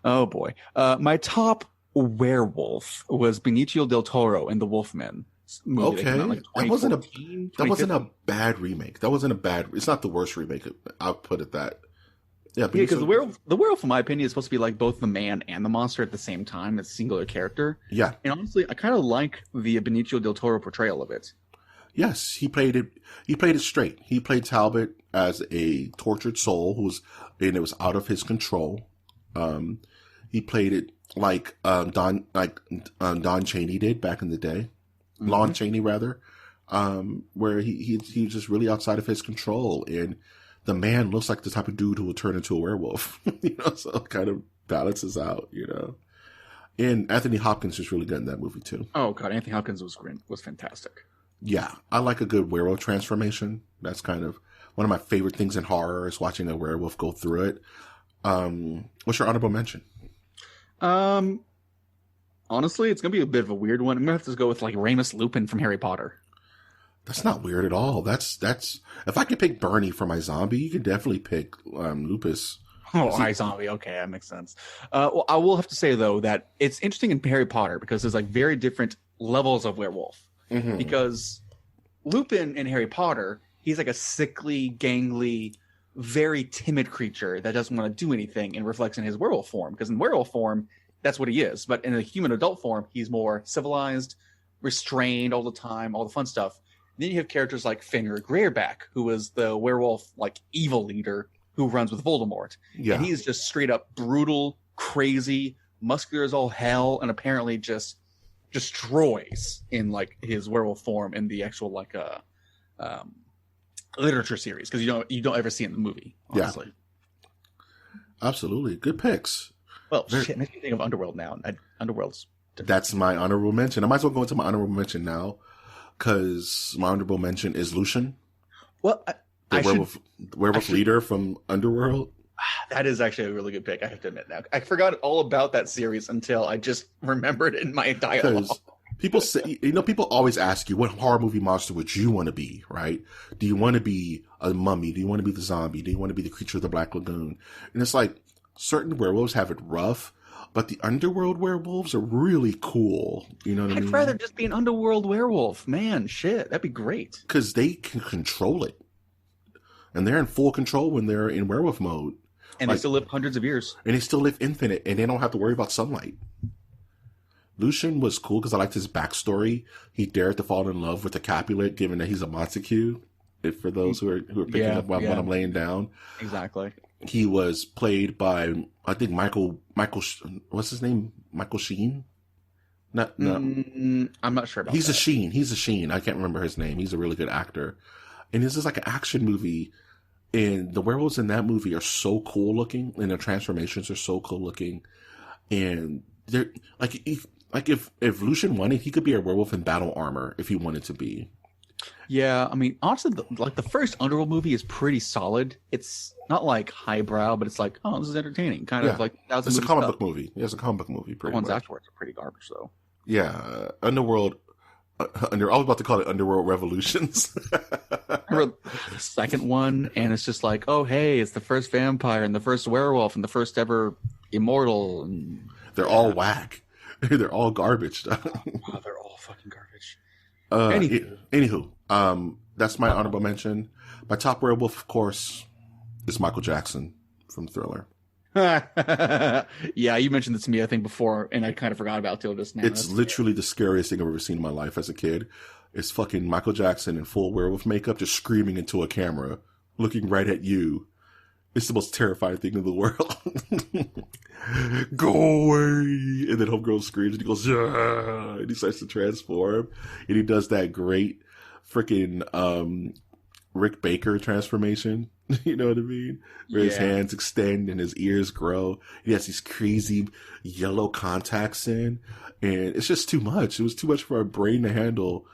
Oh boy, my top werewolf was Benicio del Toro in The Wolfman movie. Okay, that wasn't a bad remake. It's not the worst remake. I'll put it that. Yeah, because the werewolf, in my opinion, is supposed to be like both the man and the monster at the same time. It's a singular character. Yeah, and honestly, I kind of like the Benicio del Toro portrayal of it. Yes, he played it. He played it straight. He played Talbot as a tortured soul and it was out of his control. He played it like Don Chaney did back in the day, Lon Chaney rather, where he was just really outside of his control, and the man looks like the type of dude who will turn into a werewolf, so it kind of balances out, And Anthony Hopkins was really good in that movie too. Oh god, Anthony Hopkins was fantastic. Yeah, I like a good werewolf transformation. That's kind of one of my favorite things in horror is watching a werewolf go through it. What's your honorable mention? Honestly, it's gonna be a bit of a weird one. I'm gonna have to go with like Remus Lupin from Harry Potter. That's not weird at all. That's if I could pick Bernie for my zombie, you could definitely pick Lupus. Oh, iZombie. Okay, that makes sense. Well, I will have to say though that it's interesting in Harry Potter because there's like very different levels of werewolf. Mm-hmm. Because Lupin in Harry Potter, he's like a sickly, gangly, very timid creature that doesn't want to do anything and reflects in his werewolf form. Because in werewolf form, that's what he is. But in a human adult form, he's more civilized, restrained all the time, all the fun stuff. Then you have characters like Fenrir Greyback, who is the werewolf like evil leader who runs with Voldemort. Yeah. And he's just straight up brutal, crazy, muscular as all hell, and apparently just destroys in like his werewolf form in the actual like literature series, because you don't ever see it in the movie, honestly. Yeah. Absolutely. Good picks. Well, shit, makes me think of Underworld now. Underworld's different. That's my honorable mention. I might as well go into my honorable mention now, because my honorable mention is Lucian. Well, the werewolf leader from Underworld. That is actually a really good pick, I have to admit now. I forgot all about that series until I just remembered it in my dialogue. People say, people always ask you, what horror movie monster would you want to be, right? Do you want to be a mummy? Do you want to be the zombie? Do you want to be the creature of the Black Lagoon? And it's like, certain werewolves have it rough, but the Underworld werewolves are really cool. You know what I mean? I'd rather just be an Underworld werewolf. Man, shit, that'd be great. Because they can control it. And they're in full control when they're in werewolf mode. And they still live hundreds of years. And they still live infinite, and they don't have to worry about sunlight. Lucian was cool because I liked his backstory. He dared to fall in love with the Capulet, given that he's a Montague. If for those who are picking up what I'm laying down, exactly. He was played by, I think, Michael. What's his name? Michael Sheen. No. I'm not sure about. He's a Sheen. I can't remember his name. He's a really good actor. And this is like an action movie. And the werewolves in that movie are so cool looking, and their transformations are so cool looking. And they're like, if Lucian wanted, he could be a werewolf in battle armor if he wanted to be. Yeah, I mean, honestly, the first Underworld movie is pretty solid. It's not like highbrow, but it's like, oh, this is entertaining. Kind of like it's a comic book movie. Yeah, it's a comic book movie. The ones afterwards are pretty garbage, though. Yeah, Underworld. I was about to call it Underworld Revolutions. I remember the second one, and it's just like, oh, hey, it's the first vampire and the first werewolf and the first ever immortal. And they're all whack. They're all garbage. Wow, they're all fucking garbage. Anywho, that's my honorable mention. My top werewolf, of course, is Michael Jackson from Thriller. Yeah, you mentioned this to me, I think, before, and I kind of forgot about it till just now. It's literally the scariest thing I've ever seen in my life as a kid. It's fucking Michael Jackson in full werewolf makeup, just screaming into a camera, looking right at you. It's the most terrifying thing in the world. Go away! And then homegirl screams, and he goes, yeah! And he starts to transform, and he does that great freaking Rick Baker transformation. You know what I mean? Where his hands extend and his ears grow. He has these crazy yellow contacts in. And it's just too much. It was too much for our brain to handle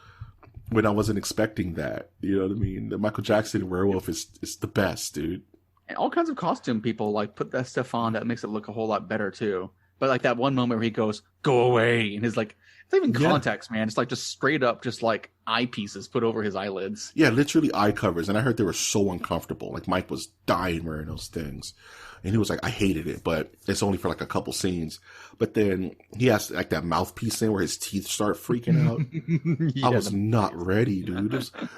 when I wasn't expecting that. You know what I mean? The Michael Jackson werewolf is the best, dude. And all kinds of costume people like put that stuff on that makes it look a whole lot better too. But like that one moment where he goes, "Go away," and his like, it's not even contacts, man. It's like just straight up, just like eyepieces put over his eyelids. Yeah, literally eye covers. And I heard they were so uncomfortable. Like Mike was dying wearing those things. And he was like, I hated it, but it's only for like a couple scenes. But then he has like that mouthpiece in where his teeth start freaking out. I was not ready, dude.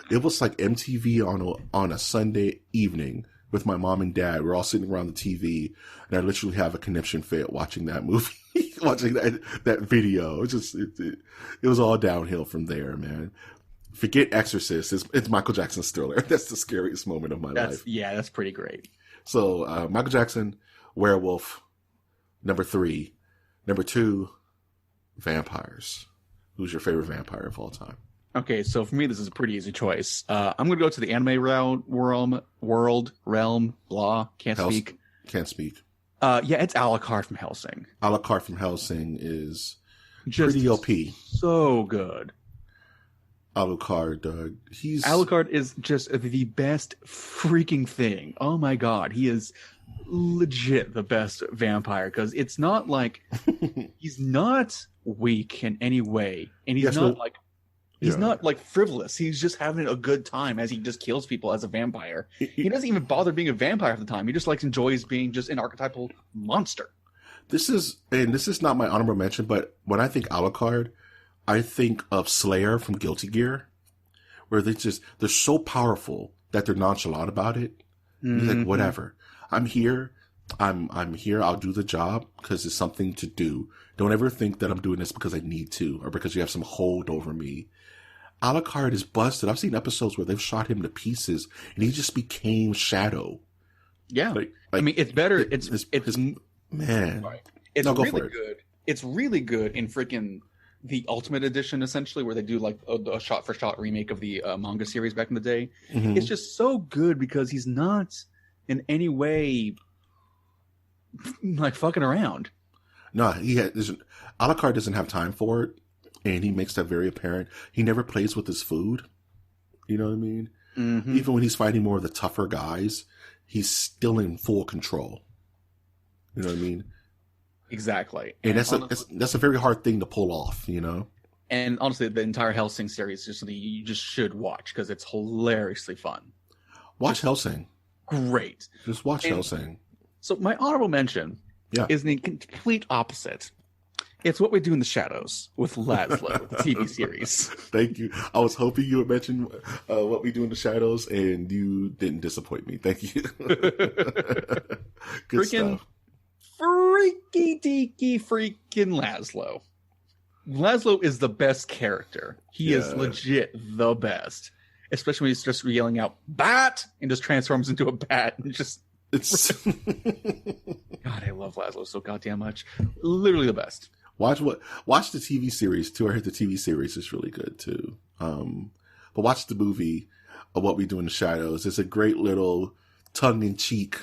It was like MTV on a Sunday evening with my mom and dad. We're all sitting around the TV, and I literally have a conniption fit watching that movie, watching that video. It was all downhill from there, man. Forget Exorcist. It's Michael Jackson's Thriller. That's the scariest moment of my life. Yeah, that's pretty great. So, Michael Jackson, werewolf, number 3. Number 2, vampires. Who's your favorite vampire of all time? Okay, so for me, this is a pretty easy choice. I'm going to go to the anime realm, blah, can't speak. Can't speak. Yeah, it's Alucard from Hellsing. Alucard from Hellsing is just pretty OP. So good. Alucard, Alucard is just the best freaking thing. Oh my god, he is legit the best vampire because it's not like he's not weak in any way, and he's not like frivolous. He's just having a good time as he just kills people as a vampire. He doesn't even bother being a vampire half the time. He just like enjoys being just an archetypal monster. This is not my honorable mention, but when I think Alucard, I think of Slayer from Guilty Gear, where they're so powerful that they're nonchalant about it. He's like, whatever. I'm here. I'm here. I'll do the job because it's something to do. Don't ever think that I'm doing this because I need to or because you have some hold over me. Alucard is busted. I've seen episodes where they've shot him to pieces and he just became Shadow. Yeah. I mean, it's better. Man. Right. It's really good. It's really good in freaking the Ultimate Edition, essentially, where they do like a shot-for-shot remake of the manga series back in the day. Mm-hmm. It's just so good because he's not in any way like fucking around. No, Alucard doesn't have time for it, and he makes that very apparent. He never plays with his food. You know what I mean? Mm-hmm. Even when he's fighting more of the tougher guys, he's still in full control. You know what I mean? Exactly. And that's a very hard thing to pull off, you know? And honestly, the entire Hellsing series is something you just should watch because it's hilariously fun. Watch Hellsing. Great. Just watch Hellsing. So my honorable mention is the complete opposite. It's What We Do in the Shadows with Laszlo, the TV series. Thank you. I was hoping you would mention What We Do in the Shadows, and you didn't disappoint me. Thank you. Good stuff. Freaky deaky freaking Laszlo. Laszlo is the best character. He is legit the best. Especially when he's just yelling out "bat" and just transforms into a bat and just God, I love Laszlo so goddamn much. Literally the best. Watch the TV series too. I heard the TV series is really good too. But watch the movie of What We Do in the Shadows. It's a great little tongue in cheek,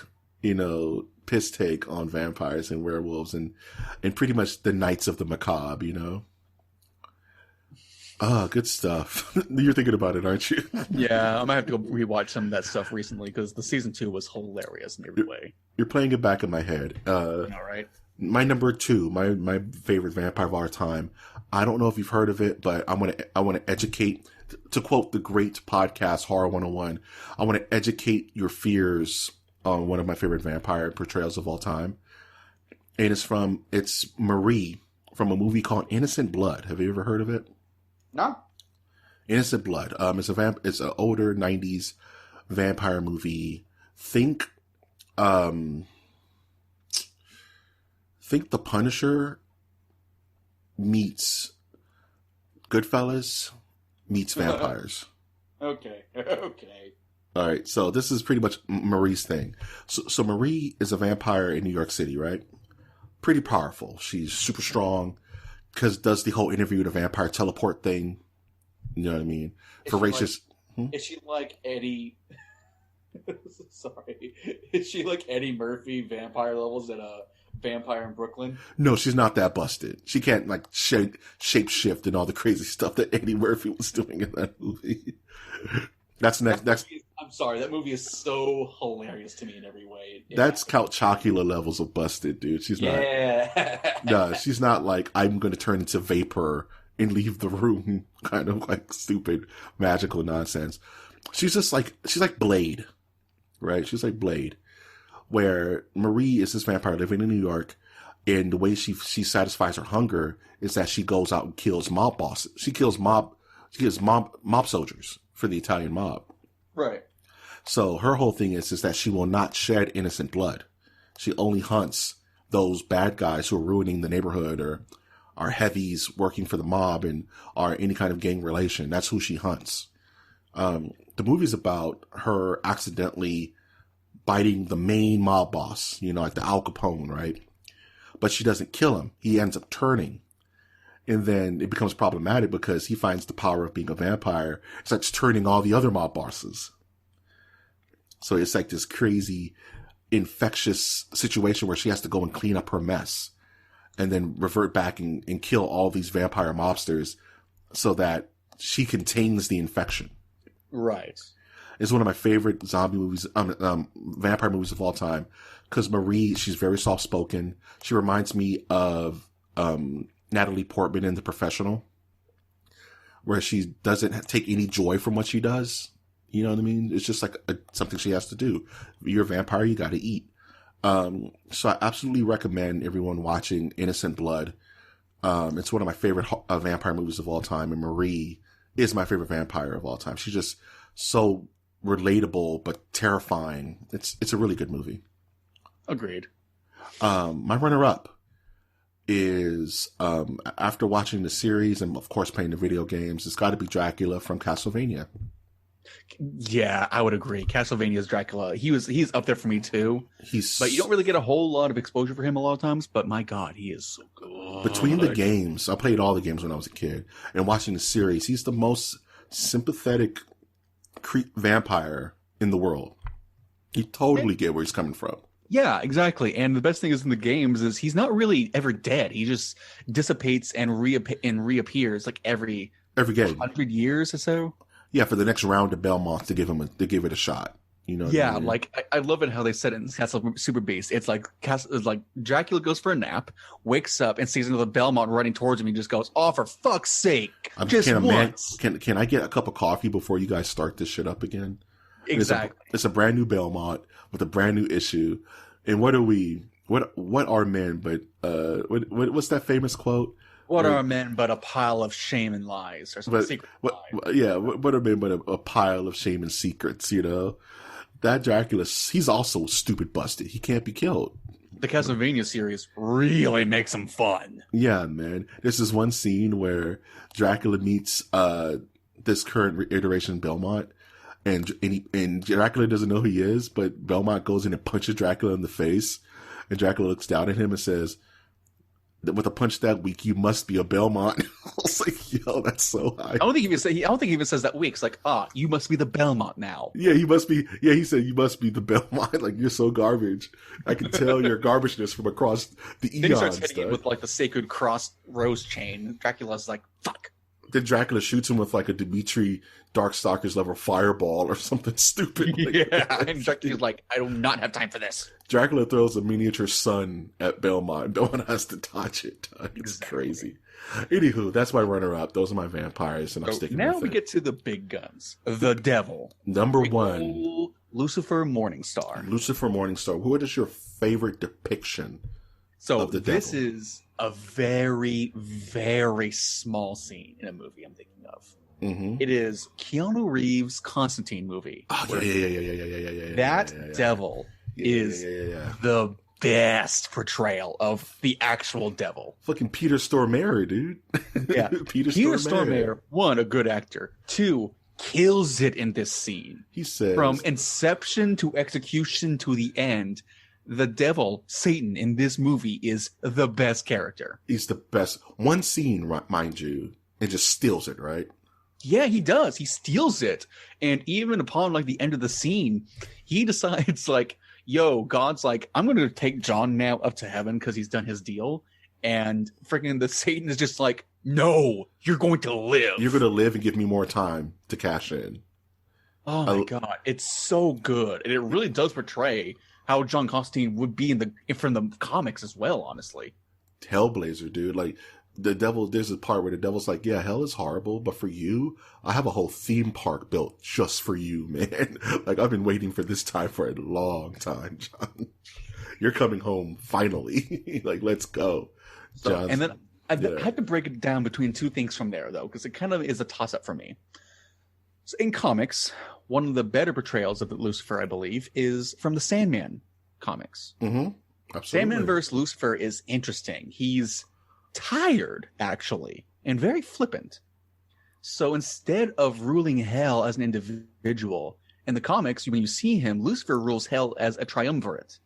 piss take on vampires and werewolves and pretty much the Knights of the Macabre, Oh, good stuff. You're thinking about it, aren't you? Yeah, I might have to go rewatch some of that stuff recently because the season 2 was hilarious in every way. You're playing it back in my head. All right. My number 2, my favorite vampire of our time. I don't know if you've heard of it, but I want to educate. To quote the great podcast Horror 101, I want to educate your fears on one of my favorite vampire portrayals of all time. And it's Marie from a movie called Innocent Blood. Have you ever heard of it? No. Innocent Blood. It's an older 90s vampire movie. Think The Punisher meets Goodfellas meets vampires. Okay. All right, so this is pretty much Marie's thing. So Marie is a vampire in New York City, right? Pretty powerful. She's super strong because does the whole interview the vampire teleport thing. You know what I mean? Is she like Eddie? Sorry, is she like Eddie Murphy vampire levels at a Vampire in Brooklyn? No, she's not that busted. She can't like shape shift and all the crazy stuff that Eddie Murphy was doing in that movie. That's next. I'm sorry, that movie is so hilarious to me in every way. That's Count Chocula levels of busted, dude. She's not. No, she's not like I'm going to turn into vapor and leave the room, kind of like stupid magical nonsense. She's like Blade, right? She's like Blade, where Marie is this vampire living in New York, and the way she satisfies her hunger is that she goes out and kills mob bosses. She kills mob soldiers for the Italian mob. Right. So her whole thing is that she will not shed innocent blood. She only hunts those bad guys who are ruining the neighborhood or are heavies working for the mob and are any kind of gang relation. That's who she hunts. The movie's about her accidentally biting the main mob boss, like the Al Capone, right? But she doesn't kill him. He ends up turning. And then it becomes problematic because he finds the power of being a vampire. It's like turning all the other mob bosses. So it's like this crazy, infectious situation where she has to go and clean up her mess and then revert back and kill all these vampire mobsters so that she contains the infection. Right. It's one of my favorite zombie movies, vampire movies of all time. Because Marie, she's very soft-spoken. She reminds me of Natalie Portman in The Professional, where she doesn't take any joy from what she does. You know what I mean? It's just like something she has to do. You're a vampire, you got to eat. So I absolutely recommend everyone watching Innocent Blood. It's one of my favorite vampire movies of all time, and Marie is my favorite vampire of all time. She's just so relatable but terrifying. It's a really good movie. Agreed. My runner-up is, after watching the series and of course playing the video games, it's got to be Dracula from Castlevania. Yeah, I would agree. Castlevania's Dracula. He's up there for me too. But you don't really get a whole lot of exposure for him a lot of times. But my God, he is so good. Between the games, I played all the games when I was a kid, and watching the series, he's the most sympathetic vampire in the world. You totally get where he's coming from. Yeah, exactly. And the best thing is in the games is he's not really ever dead. He just dissipates and reappears like every game, 100 years or so. Yeah, for the next round of Belmont to give it a shot. Yeah, I mean? Like I love it how they said it in Castle Super Beast. It's like Dracula goes for a nap, wakes up, and sees another Belmont running towards him. He just goes, "Oh, for fuck's sake! Just once." Can I get a cup of coffee before you guys start this shit up again? Exactly. It's a brand new Belmont with a brand new issue, and what are men but what's that famous quote? What are men but a pile of shame and lies, or some secret lies? Yeah, what are men but a pile of shame and secrets? That Dracula, he's also stupid busted. He can't be killed. The Castlevania series really makes him fun. Yeah, man. There's this one scene where Dracula meets this current iteration of Belmont, and Dracula doesn't know who he is, but Belmont goes in and punches Dracula in the face, and Dracula looks down at him and says, "With a punch that weak, you must be a Belmont." I was like, "Yo, that's so high." I don't think he even says that weak. It's like, you must be the Belmont now. Yeah, he must be. Yeah, he said, "You must be the Belmont." Like, you're so garbage. I can tell your garbageness from across the eons. Then he starts hitting him with like the sacred cross rose chain. Dracula's like, "Fuck." Then Dracula shoots him with like a Dimitri Darkstalkers level fireball or something stupid. Yeah, and Dracula's like, "I do not have time for this." Dracula throws a miniature sun at Belmont. No one has to touch it. It's crazy. Anywho, that's my runner-up. Those are my vampires, and I'm sticking with it. Now we get to the big guns. The Devil. Number one. Lucifer Morningstar. Lucifer Morningstar. What is your favorite depiction of the devil? This is a very, very small scene in a movie I'm thinking of. Mm-hmm. It is Keanu Reeves' Constantine movie. Oh, yeah. That devil is the best portrayal of the actual devil. Fucking Peter Stormare, dude. Yeah. Peter Stormare, one, a good actor. Two, kills it in this scene. He says, from inception to execution to the end, the devil, Satan, in this movie is the best character. He's the best. One scene, mind you, it just steals it, right? Yeah, he does. He steals it. And even upon like the end of the scene, he decides like, yo, God's like, I'm going to take John now up to heaven because he's done his deal. And freaking the Satan is just like, no, you're going to live. You're going to live and give me more time to cash in. Oh my God. It's so good. And it really does portray how John Constantine would be from the comics as well, honestly. Hellblazer, dude. Like, the devil, there's a part where the devil's like, yeah, hell is horrible, but for you, I have a whole theme park built just for you, man. Like, I've been waiting for this time for a long time, John. You're coming home, finally. Like, let's go. So, and then I had to break it down between two things from there, though, because it kind of is a toss-up for me. So in comics, one of the better portrayals of Lucifer, I believe, is from the Sandman comics. Mm-hmm. Absolutely. Sandman versus Lucifer is interesting. He's tired, actually, and very flippant. So instead of ruling hell as an individual, in the comics, when you see him, Lucifer rules hell as a triumvirate,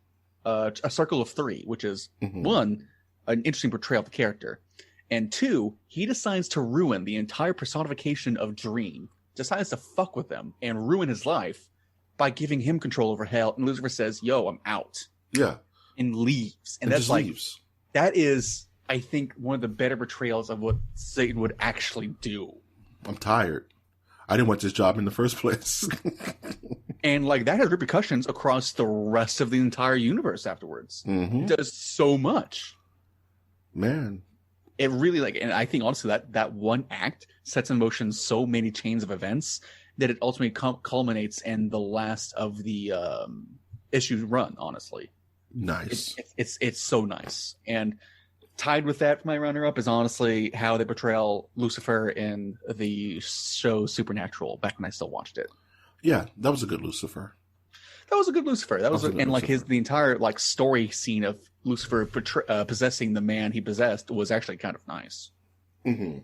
a circle of three, which is, one, an interesting portrayal of the character, and two, he decides to ruin the entire personification of Dream, decides to fuck with them and ruin his life by giving him control over hell, and Lucifer says, yo, I'm out. Yeah. And leaves. And that's like, leaves. That is, I think, one of the better portrayals of what Satan would actually do. I'm tired. I didn't want this job in the first place. And like that has repercussions across the rest of the entire universe afterwards. It does so much. Man. It really and I think honestly that one act sets in motion so many chains of events that it ultimately culminates in the last of the issue run, honestly. Nice. It's so nice. And tied with that for my runner-up is honestly how they portray Lucifer in the show Supernatural back when I still watched it. Yeah, that was a good Lucifer. That was a good Lucifer. The entire like story scene of Lucifer possessing the man he possessed was actually kind of nice. Mm-hmm.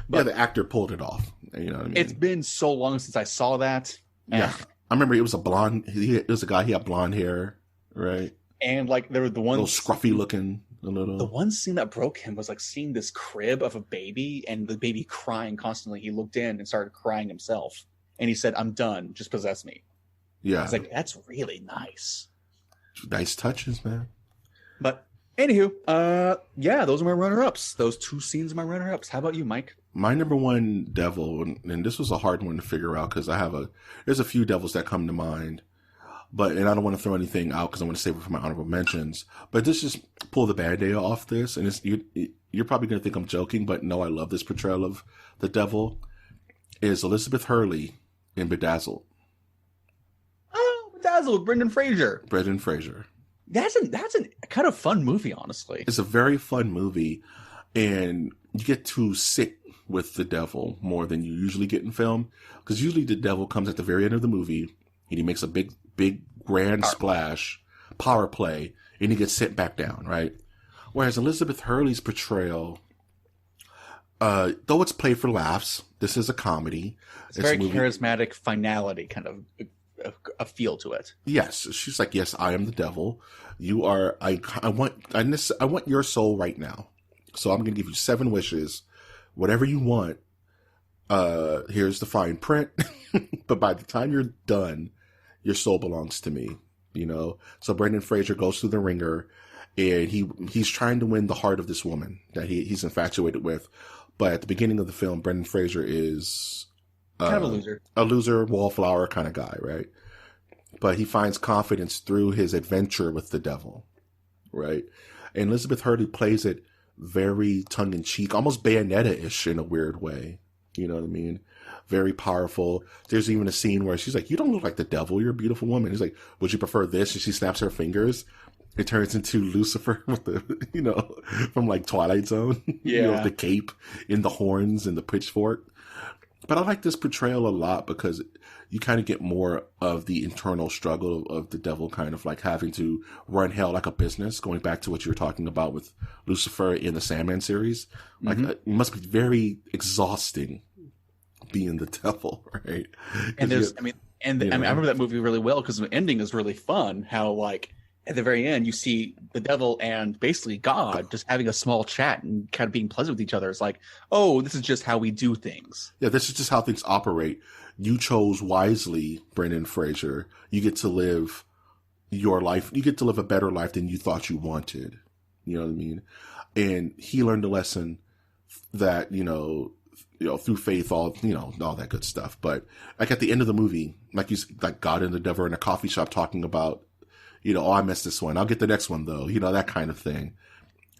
But the actor pulled it off. You know what I mean? It's been so long since I saw that. Yeah, I remember it was a blonde. It was a guy. He had blonde hair, right? And like there were the one little scruffy looking. The one scene that broke him was like seeing this crib of a baby and the baby crying constantly. He looked in and started crying himself, and he said, "I'm done. Just possess me." Yeah, I was like, "That's really nice." Nice touches, man. But anywho, yeah, those are my runner-ups. Those two scenes are my runner-ups. How about you, Mike? My number one devil, and this was a hard one to figure out because there's a few devils that come to mind, and I don't want to throw anything out because I want to save it for my honorable mentions. But just pull the Band-Aid off this, and you're probably going to think I'm joking, but no, I love this portrayal of the devil. Is Elizabeth Hurley in Bedazzled? Oh, Bedazzled with Brendan Fraser. That's a kind of fun movie, honestly. It's a very fun movie, and you get to sit with the devil more than you usually get in film, because usually the devil comes at the very end of the movie and he makes a big grand splash, power play, and he gets sent back down, right? Whereas Elizabeth Hurley's portrayal, though it's played for laughs, this is a comedy. It's very charismatic finality, kind of a feel to it. Yes, she's like, yes, I am the devil. You are. I want your soul right now. So I'm going to give you 7 wishes, whatever you want. Here's the fine print, but by the time you're done, your soul belongs to me. You know. So Brendan Fraser goes through the ringer, and he's trying to win the heart of this woman that he's infatuated with. But at the beginning of the film, Brendan Fraser is kind of a loser, wallflower kind of guy, right? But he finds confidence through his adventure with the devil, right? And Elizabeth Hurley plays it very tongue-in-cheek, almost Bayonetta-ish in a weird way. You know what I mean? Very powerful. There's even a scene where she's like, you don't look like the devil. You're a beautiful woman. He's like, would you prefer this? And she snaps her fingers. It turns into Lucifer with the, from like Twilight Zone. Yeah. The cape and the horns and the pitchfork. But I like this portrayal a lot because you kind of get more of the internal struggle of the devil kind of like having to run hell like a business, going back to what you were talking about with Lucifer in the Sandman series. Like, it must be very exhausting being the devil, right? And I remember that movie really well because the ending is really fun. How like at the very end, you see the devil and basically God just having a small chat and kind of being pleasant with each other. It's like, oh, this is just how we do things. Yeah, this is just how things operate. You chose wisely, Brendan Fraser. You get to live your life. You get to live a better life than you thought you wanted. You know what I mean? And he learned a lesson that, through faith, all that good stuff. But like at the end of the movie, like God and the devil in a coffee shop talking about, oh, I missed this one. I'll get the next one though. That kind of thing.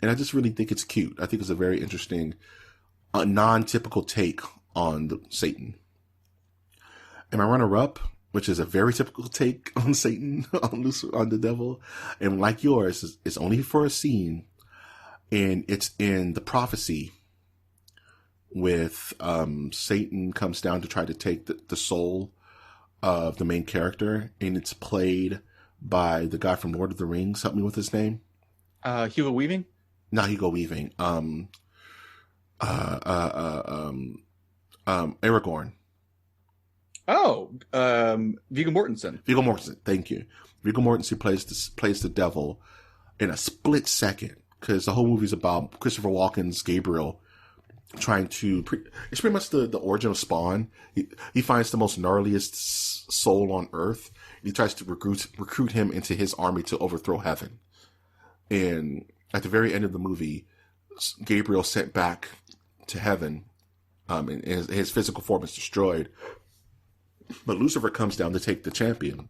And I just really think it's cute. I think it's a very interesting, non-typical take on Satan. And my runner-up, which is a very typical take on Satan, on the devil, and like yours, it's only for a scene, and it's in the prophecy with Satan comes down to try to take the soul of the main character, and it's played by the guy from Lord of the Rings. Help me with his name. Hugo Weaving? Not Hugo Weaving. Aragorn. Oh, Viggo Mortensen. Viggo Mortensen, thank you. Viggo Mortensen plays the devil in a split second, because the whole movie's about Christopher Walken's Gabriel trying to. It's pretty much the origin of Spawn. He finds the most gnarliest soul on Earth. He tries to recruit him into his army to overthrow heaven. And at the very end of the movie, Gabriel sent back to heaven, and his physical form is destroyed. But Lucifer comes down to take the champion,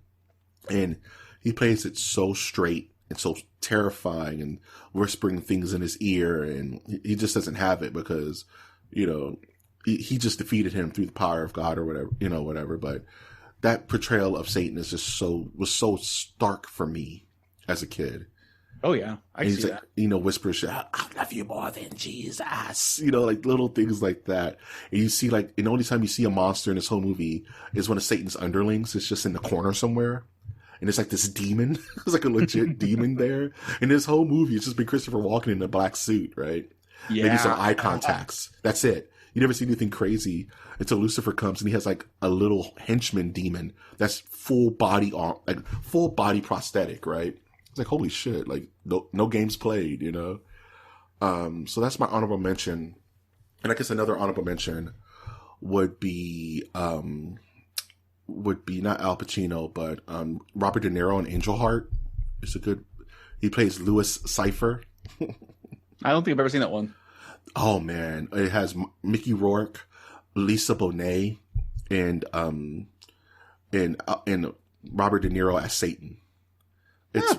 and he plays it so straight and so terrifying and whispering things in his ear, and he just doesn't have it because, he just defeated him through the power of God or whatever, But that portrayal of Satan is just was so stark for me as a kid. Oh yeah, I see that. Whispers, I love you more than Jesus. Like little things like that. And you see, and the only time you see a monster in this whole movie is one of Satan's underlings. It's just in the corner somewhere. And it's like this demon. It's like a legit demon there. And this whole movie, it's just been Christopher Walken in a black suit, right? Yeah. Maybe some eye contacts. That's it. You never see anything crazy until Lucifer comes, and he has like a little henchman demon that's full body prosthetic, right? It's like, holy shit, like no games played, So that's my honorable mention. And I guess another honorable mention would be not Al Pacino, but Robert De Niro in Angel Heart. He plays Louis Cypher. I don't think I've ever seen that one. Oh man, it has Mickey Rourke, Lisa Bonet, and Robert De Niro as Satan. It's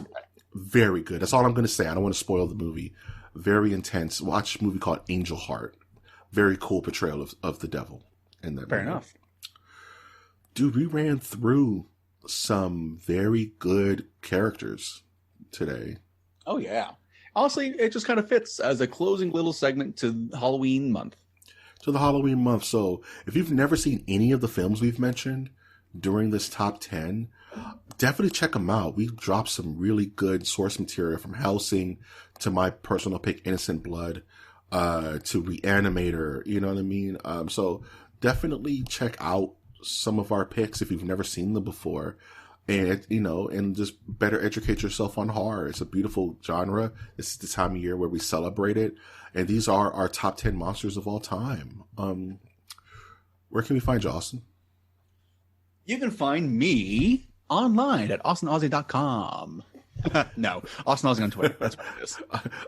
very good. That's all I'm going to say. I don't want to spoil the movie. Very intense. Watch a movie called Angel Heart. Very cool portrayal of the devil in that. Fair enough. Dude, we ran through some very good characters today. Oh yeah. Honestly, it just kind of fits as a closing little segment to Halloween month. So if you've never seen any of the films we've mentioned during this top 10, definitely check them out. We've dropped some really good source material, from Hellsing to my personal pick, Innocent Blood, to Reanimator, you know what I mean? So definitely check out some of our picks if you've never seen them before. And, and just better educate yourself on horror. It's a beautiful genre. This is the time of year where we celebrate it. And these are our top 10 monsters of all time. Where can we find you, Austin? You can find me online at austinaussie.com. No, Austin Aussie on Twitter. That's what it is.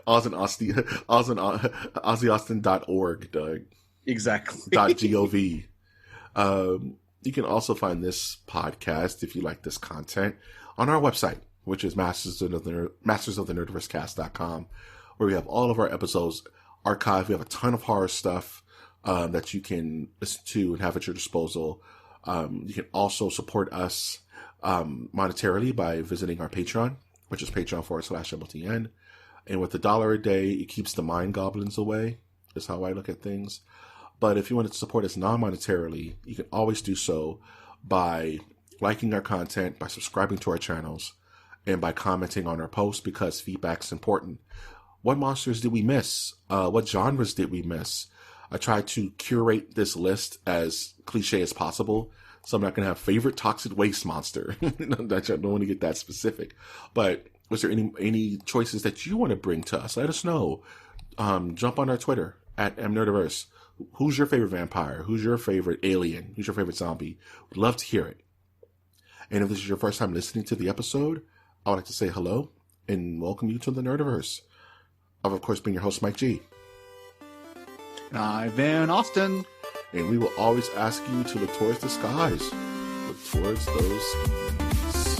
AussieAustin.org, Doug. Exactly. .gov. You can also find this podcast, if you like this content, on our website, which is mastersofthenerdiversecast.com, where we have all of our episodes archived. We have a ton of horror stuff that you can listen to and have at your disposal. You can also support us monetarily by visiting our Patreon, which is patreon.com/MOTN. And with $1 a day, it keeps the mind goblins away, is how I look at things. But if you want to support us non-monetarily, you can always do so by liking our content, by subscribing to our channels, and by commenting on our posts, because feedback's important. What monsters did we miss? What genres did we miss? I try to curate this list as cliche as possible, so I'm not going to have favorite toxic waste monster. I don't want to get that specific. But Was there any choices that you want to bring to us? Let us know. Jump on our Twitter at mnerdiverse. Who's your favorite vampire? Who's your favorite alien? Who's your favorite zombie? We'd love to hear it. And if this is your first time listening to the episode, I would like to say hello and welcome you to the Nerdiverse. I've, of course, been your host, Mike G. I've been Austin. And we will always ask you to look towards the skies. Look towards those schemes.